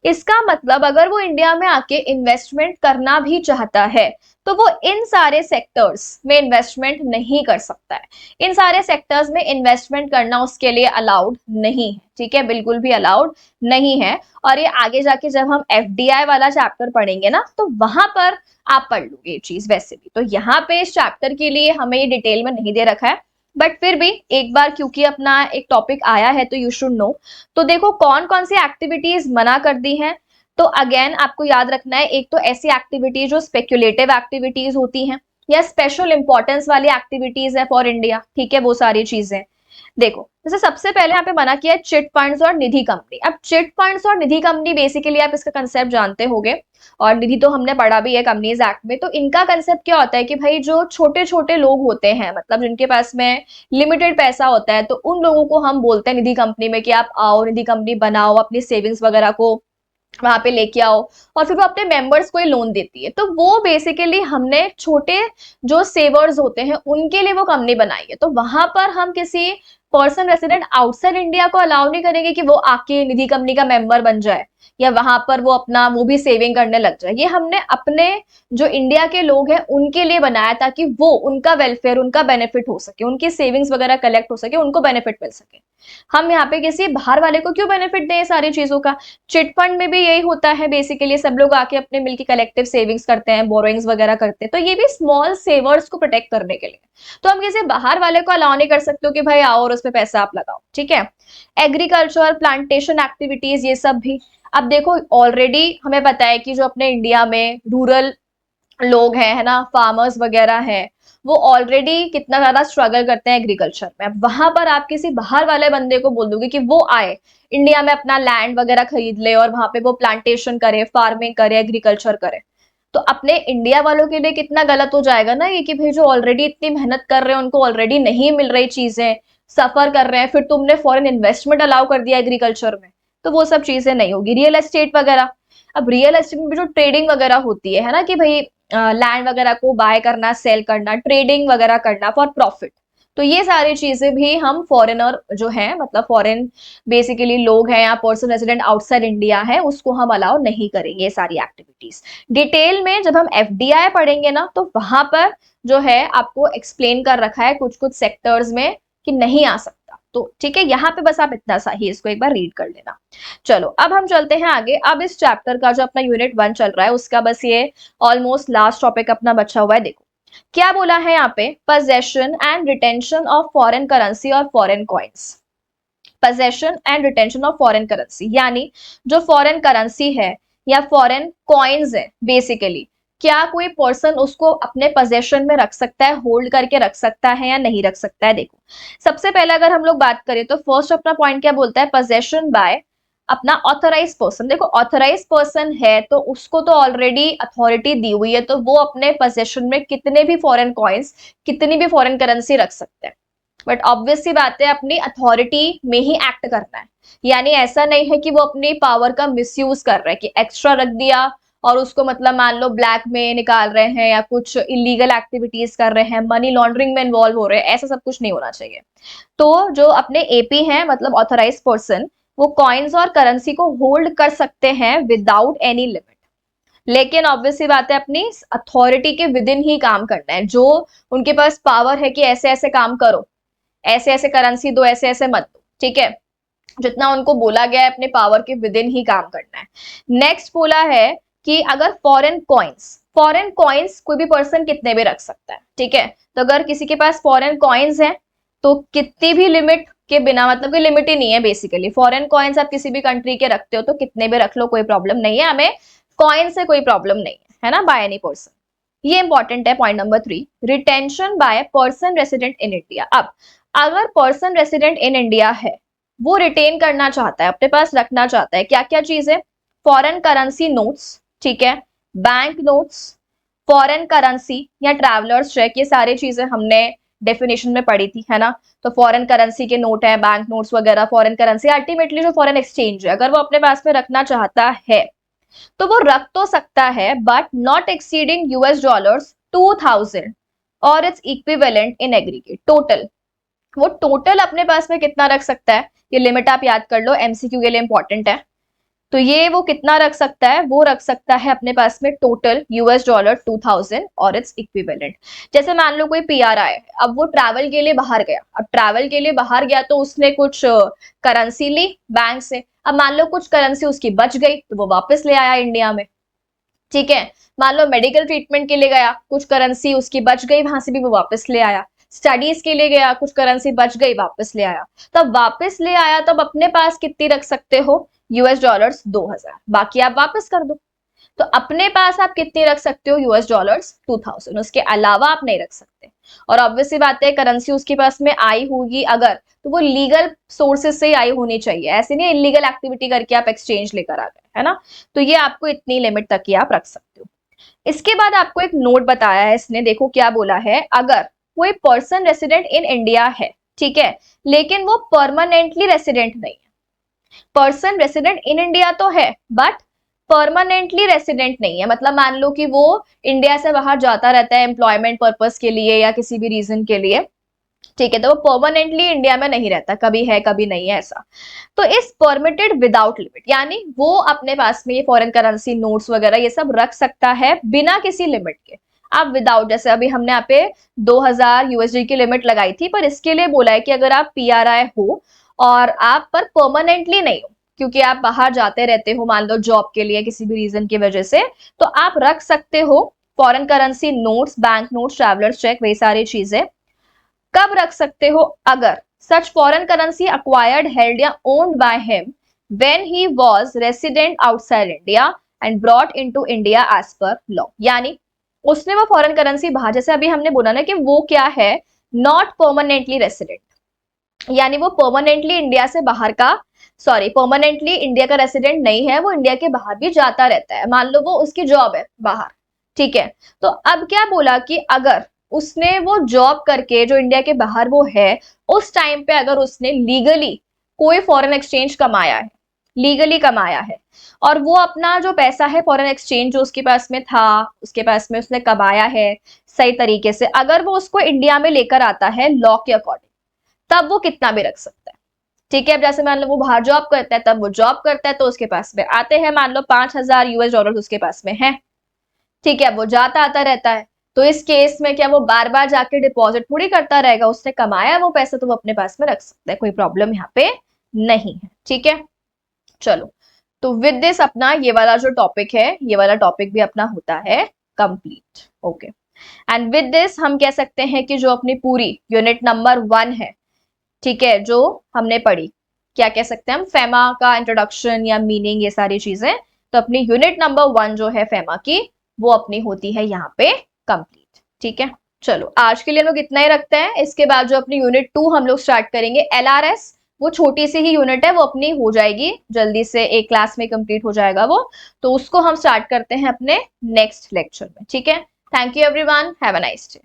इसका मतलब अगर वो इंडिया में आके इन्वेस्टमेंट करना भी चाहता है तो वो इन सारे सेक्टर्स में इन्वेस्टमेंट नहीं कर सकता है, इन सारे सेक्टर्स में इन्वेस्टमेंट करना उसके लिए अलाउड नहीं है, ठीक है, बिल्कुल भी अलाउड नहीं है। और ये आगे जाके जब हम एफडीआई वाला चैप्टर पढ़ेंगे ना, तो वहां पर आप पढ़ लोगे ये चीज। वैसे भी तो यहाँ पे इस चैप्टर के लिए हमें ये डिटेल में नहीं दे रखा है, बट फिर भी एक बार क्योंकि अपना एक टॉपिक आया है तो यू शुड नो। तो देखो कौन कौन सी एक्टिविटीज मना कर दी हैं, तो अगेन आपको याद रखना है, एक तो ऐसी एक्टिविटीज जो स्पेक्युलेटिव एक्टिविटीज होती हैं या स्पेशल इंपॉर्टेंस वाली एक्टिविटीज है फॉर इंडिया, ठीक है, वो सारी चीजें। देखो जैसे सबसे पहले यहाँ पे मना किया है चिट फंड्स और निधि कंपनी। अब चिट फंड्स और निधि कंपनी बेसिकली आप इसका कंसेप्ट जानते होंगे, और निधि तो हमने पढ़ा भी है कंपनीज एक्ट में। तो इनका कंसेप्ट क्या होता है कि भाई जो छोटे छोटे लोग होते हैं, मतलब जिनके पास में लिमिटेड पैसा होता है, तो उन लोगों को हम बोलते हैं निधि कंपनी में कि आप आओ निधि कंपनी बनाओ, अपनी सेविंग्स वगैरह को वहां पे लेके आओ, और फिर वो अपने मेंबर्स को ही लोन देती है। तो वो बेसिकली हमने छोटे जो सेवर्स होते हैं उनके लिए वो कंपनी बनाई है। तो वहां पर हम किसी पर्सन रेसिडेंट आउटसाइड इंडिया को अलाउ नहीं करेंगे कि वो आके निधि कंपनी का मेंबर बन जाए, या वहां पर वो अपना वो भी सेविंग करने लग जाए। ये हमने अपने जो इंडिया के लोग हैं उनके लिए बनाया, ताकि वो उनका वेलफेयर, उनका बेनिफिट हो सके, उनकी सेविंग्स वगैरह कलेक्ट हो सके, उनको बेनिफिट मिल सके। हम यहाँ पे किसी बाहर वाले को क्यों बेनिफिट दें ये सारी चीजों का। चिट फंड में भी यही होता है, बेसिकली सब लोग आके अपने मिलके कलेक्टिव सेविंग्स करते हैं, बोरोइंग्स वगैरह करते हैं। तो ये भी स्मॉल सेवर्स को प्रोटेक्ट करने के लिए। तो हम किसी बाहर वाले को अलाउ नहीं कर सकते हो कि भाई आओ और उसमें पैसा आप लगाओ, ठीक है। एग्रीकल्चर, प्लांटेशन एक्टिविटीज, ये सब भी। अब देखो ऑलरेडी हमें पता है कि जो अपने इंडिया में रूरल लोग हैं, है ना, फार्मर्स वगैरह हैं, वो ऑलरेडी कितना ज्यादा स्ट्रगल करते हैं एग्रीकल्चर में। अब वहां पर आप किसी बाहर वाले बंदे को बोल दोगे कि वो आए इंडिया में अपना लैंड वगैरह खरीद ले और वहां पे वो प्लांटेशन करे, फार्मिंग करे, एग्रीकल्चर करे, तो अपने इंडिया वालों के लिए कितना गलत हो जाएगा ना ये, कि भाई जो ऑलरेडी इतनी मेहनत कर रहे हैं उनको ऑलरेडी नहीं मिल रही चीजें, सफर कर रहे हैं, फिर तुमने फॉरेन इन्वेस्टमेंट अलाउ कर दिया एग्रीकल्चर में, तो वो सब चीजें नहीं होगी। रियल एस्टेट वगैरह, अब रियल एस्टेट में भी जो ट्रेडिंग वगैरह होती है ना, कि भाई लैंड वगैरह को बाय करना, सेल करना, ट्रेडिंग वगैरह करना फॉर प्रॉफिट, तो ये सारी चीजें भी हम फॉरेनर जो है, मतलब फॉरेन बेसिकली लोग हैं या पर्सन रेजिडेंट आउटसाइड इंडिया है, उसको हम अलाउ नहीं करेंगे ये सारी एक्टिविटीज। डिटेल में जब हम एफडीआई पढ़ेंगे ना, तो वहां पर जो है आपको एक्सप्लेन कर रखा है कुछ कुछ सेक्टर्स में कि नहीं आ सकता। तो ठीक है, यहाँ पे बस आप इतना सा ही इसको एक बार रीड कर लेना। चलो अब हम चलते हैं आगे। अब इस चैप्टर का जो अपना यूनिट 1 चल रहा है उसका बस ये ऑलमोस्ट लास्ट टॉपिक अपना बचा हुआ है। देखो क्या बोला है यहाँ पे, possession and retention of foreign currency और foreign coins. possession and retention of foreign currency, यानी जो फॉरेन करेंसी है या फॉरेन कॉइन्स है बेसिकली, क्या कोई पर्सन उसको अपने पोजेशन में रख सकता है, होल्ड करके रख सकता है या नहीं रख सकता है। देखो सबसे पहले अगर हम लोग बात करें तो फर्स्ट अपना पॉइंट क्या बोलता है, पोजेशन बाय अपना ऑथराइज पर्सन। देखो ऑथराइज पर्सन है तो उसको तो ऑलरेडी अथॉरिटी दी हुई है, तो वो अपने पोजेशन में कितने भी फॉरेन कॉइन्स, कितनी भी फॉरेन करेंसी रख सकते हैं। बट ऑब्वियस सी बात है अपनी अथॉरिटी में ही एक्ट करना है, यानी ऐसा नहीं है कि वो अपनी पावर का मिसयूज कर रहा है कि एक्स्ट्रा रख दिया और उसको मतलब मान लो ब्लैक में निकाल रहे हैं या कुछ इलीगल एक्टिविटीज कर रहे हैं, मनी लॉन्ड्रिंग में इन्वॉल्व हो रहे हैं, ऐसा सब कुछ नहीं होना चाहिए। तो जो अपने एपी हैं मतलब ऑथराइज पर्सन, वो कॉइन्स और करेंसी को होल्ड कर सकते हैं विदाउट एनी लिमिट, लेकिन ऑब्वियसली बात है अपनी अथॉरिटी के विद इन ही काम करना है। जो उनके पास पावर है कि ऐसे ऐसे काम करो, ऐसे ऐसे करेंसी दो, ऐसे ऐसे मत दो, ठीक है, जितना उनको बोला गया है अपने पावर के विद इन ही काम करना है। नेक्स्ट बोला है कि अगर फॉरेन कॉइन्स कोई भी पर्सन कितने भी रख सकता है, ठीक है। तो अगर किसी के पास फॉरेन कॉइन्स है तो कितनी भी लिमिट के बिना, मतलब कोई लिमिट ही नहीं है बेसिकली, फॉरेन कॉइन्स आप किसी भी कंट्री के रखते हो तो कितने भी रख लो, कोई प्रॉब्लम नहीं है, हमें कॉइन से कोई प्रॉब्लम नहीं है ना, बाय एनी पर्सन। ये इंपॉर्टेंट है point number 3, retention bye person resident in India. अब अगर पर्सन रेसिडेंट इन इंडिया है, वो रिटेन करना चाहता है, अपने पास रखना चाहता है क्या क्या चीज है, फॉरेन करेंसी नोट्स, ठीक है, बैंक नोट्स, फॉरेन करेंसी या ट्रैवलर्स चेक, ये सारी चीजें हमने डेफिनेशन में पढ़ी थी, है ना। तो फॉरेन करेंसी के नोट है, बैंक नोट्स वगैरह, फॉरेन करेंसी अल्टीमेटली जो फॉरेन एक्सचेंज है, अगर वो अपने पास में रखना चाहता है तो वो रख तो सकता है, बट नॉट एक्सीडिंग $2000 और its equivalent in aggregate total. वो टोटल अपने पास में कितना रख सकता है, ये लिमिट आप याद कर लो, एमसीक्यू के लिए इंपॉर्टेंट है। तो ये वो कितना रख सकता है, वो रख सकता है अपने पास में टोटल $2000 और इट्स इक्विवेलेंट। जैसे मान लो कोई पीआर आए, अब वो ट्रैवल के लिए बाहर गया, अब ट्रैवल के लिए बाहर गया तो उसने कुछ करेंसी ली बैंक से, अब मान लो कुछ करेंसी उसकी बच गई तो वो वापस ले आया इंडिया में, ठीक है। मान लो मेडिकल ट्रीटमेंट के लिए गया, कुछ करेंसी उसकी बच गई, वहां से भी वो वापस ले आया। स्टडीज के लिए गया, कुछ करेंसी बच गई, वापस ले आया। तब वापस ले आया तब अपने पास कितनी रख सकते हो, $2000, 2000, बाकी आप वापस कर दो। तो अपने पास आप कितनी रख सकते हो, $2000, 2000, उसके अलावा आप नहीं रख सकते। और ऑब्वियसली बात है करेंसी उसके पास में आई होगी अगर, तो वो लीगल सोर्सेज से ही आई होनी चाहिए, ऐसे नहीं इलीगल एक्टिविटी करके आप एक्सचेंज लेकर आ गए, है ना। तो ये आपको इतनी लिमिट तक ही आप रख सकते हो। इसके बाद आपको एक नोट बताया है इसने, देखो क्या बोला है, अगर कोई पर्सन रेसिडेंट इन इंडिया है, ठीक है, लेकिन वो परमानेंटली रेसिडेंट नहीं है, पर्सन रेसिडेंट इन इंडिया तो है बट परमानेंटली रेसिडेंट नहीं है, मतलब मान लो कि वो इंडिया से बाहर जाता रहता है एम्प्लॉयमेंट पर्पस के लिए या किसी भी रीजन के लिए, ठीक है, तो वो परमानेंटली इंडिया में नहीं रहता, कभी है कभी नहीं है ऐसा। तो इस परमिटेड विदाउट लिमिट, यानी वो अपने पास में ये फॉरेन करेंसी नोट्स वगैरह ये सब रख सकता है बिना किसी लिमिट के। आप विदाउट, जैसे अभी हमने यहाँ पे 2000 यूएसडी की लिमिट लगाई थी, पर इसके लिए बोला है कि अगर आप पीआरआई हो और आप पर परमानेंटली नहीं हो, क्योंकि आप बाहर जाते रहते हो मान लो जॉब के लिए किसी भी रीजन की वजह से, तो आप रख सकते हो foreign currency notes, bank notes, travellers cheque, वही सारी चीजें। कब रख सकते हो? अगर सच फॉरेन करेंसी acquired, held या owned by him when he was resident outside India and brought into India as per law, यानी उसने वो फॉरेन करेंसी बाहर, जैसे अभी हमने बोला ना कि वो क्या है, नॉट परमानेंटली रेसिडेंट, यानी वो परमानेंटली इंडिया से बाहर का, सॉरी परमानेंटली इंडिया का रेसिडेंट नहीं है, वो इंडिया के बाहर भी जाता रहता है, मान लो वो उसकी जॉब है बाहर, ठीक है। तो अब क्या बोला कि अगर उसने वो जॉब करके जो इंडिया के बाहर वो है, उस टाइम पे अगर उसने लीगली कोई फॉरेन एक्सचेंज कमाया है, लीगली कमाया है, और वो अपना जो पैसा है फॉरेन एक्सचेंज जो उसके पास में था, उसके पास में उसने कमाया है सही तरीके से, अगर वो उसको इंडिया में लेकर आता है लॉ के अकॉर्डिंग, तब वो कितना भी रख सकता है, ठीक है। अब जैसे मान लो वो बाहर जॉब करता है, तब वो जॉब करता है तो उसके पास में आते हैं मान लो 5000 यूएस डॉलर उसके पास में है, ठीक है, वो जाता आता रहता है, तो इस केस में क्या वो बार बार जाके डिपॉजिट थोड़ी करता रहेगा, उसने कमाया वो पैसा तो वो अपने पास में रख सकता है, कोई प्रॉब्लम यहाँ पे नहीं है, ठीक है। चलो, तो विद दिस अपना ये वाला जो टॉपिक है, ये वाला टॉपिक भी अपना होता है complete. Okay, and with this हम कह सकते हैं कि जो अपनी पूरी यूनिट नंबर 1 है, ठीक है, जो हमने पढ़ी, क्या कह सकते हैं हम, फेमा का इंट्रोडक्शन या मीनिंग, ये सारी चीजें, तो अपनी यूनिट नंबर 1 जो है फेमा की, वो अपनी होती है यहाँ पे कंप्लीट, ठीक है। चलो, आज के लिए हम लोग इतना ही रखते हैं, इसके बाद जो अपनी यूनिट 2 हम लोग स्टार्ट करेंगे, एलआरएस, वो छोटी सी ही यूनिट है, वो अपनी हो जाएगी जल्दी से, एक क्लास में कंप्लीट हो जाएगा वो, तो उसको हम स्टार्ट करते हैं अपने नेक्स्ट लेक्चर में, ठीक है। Thank you everyone, have a nice day.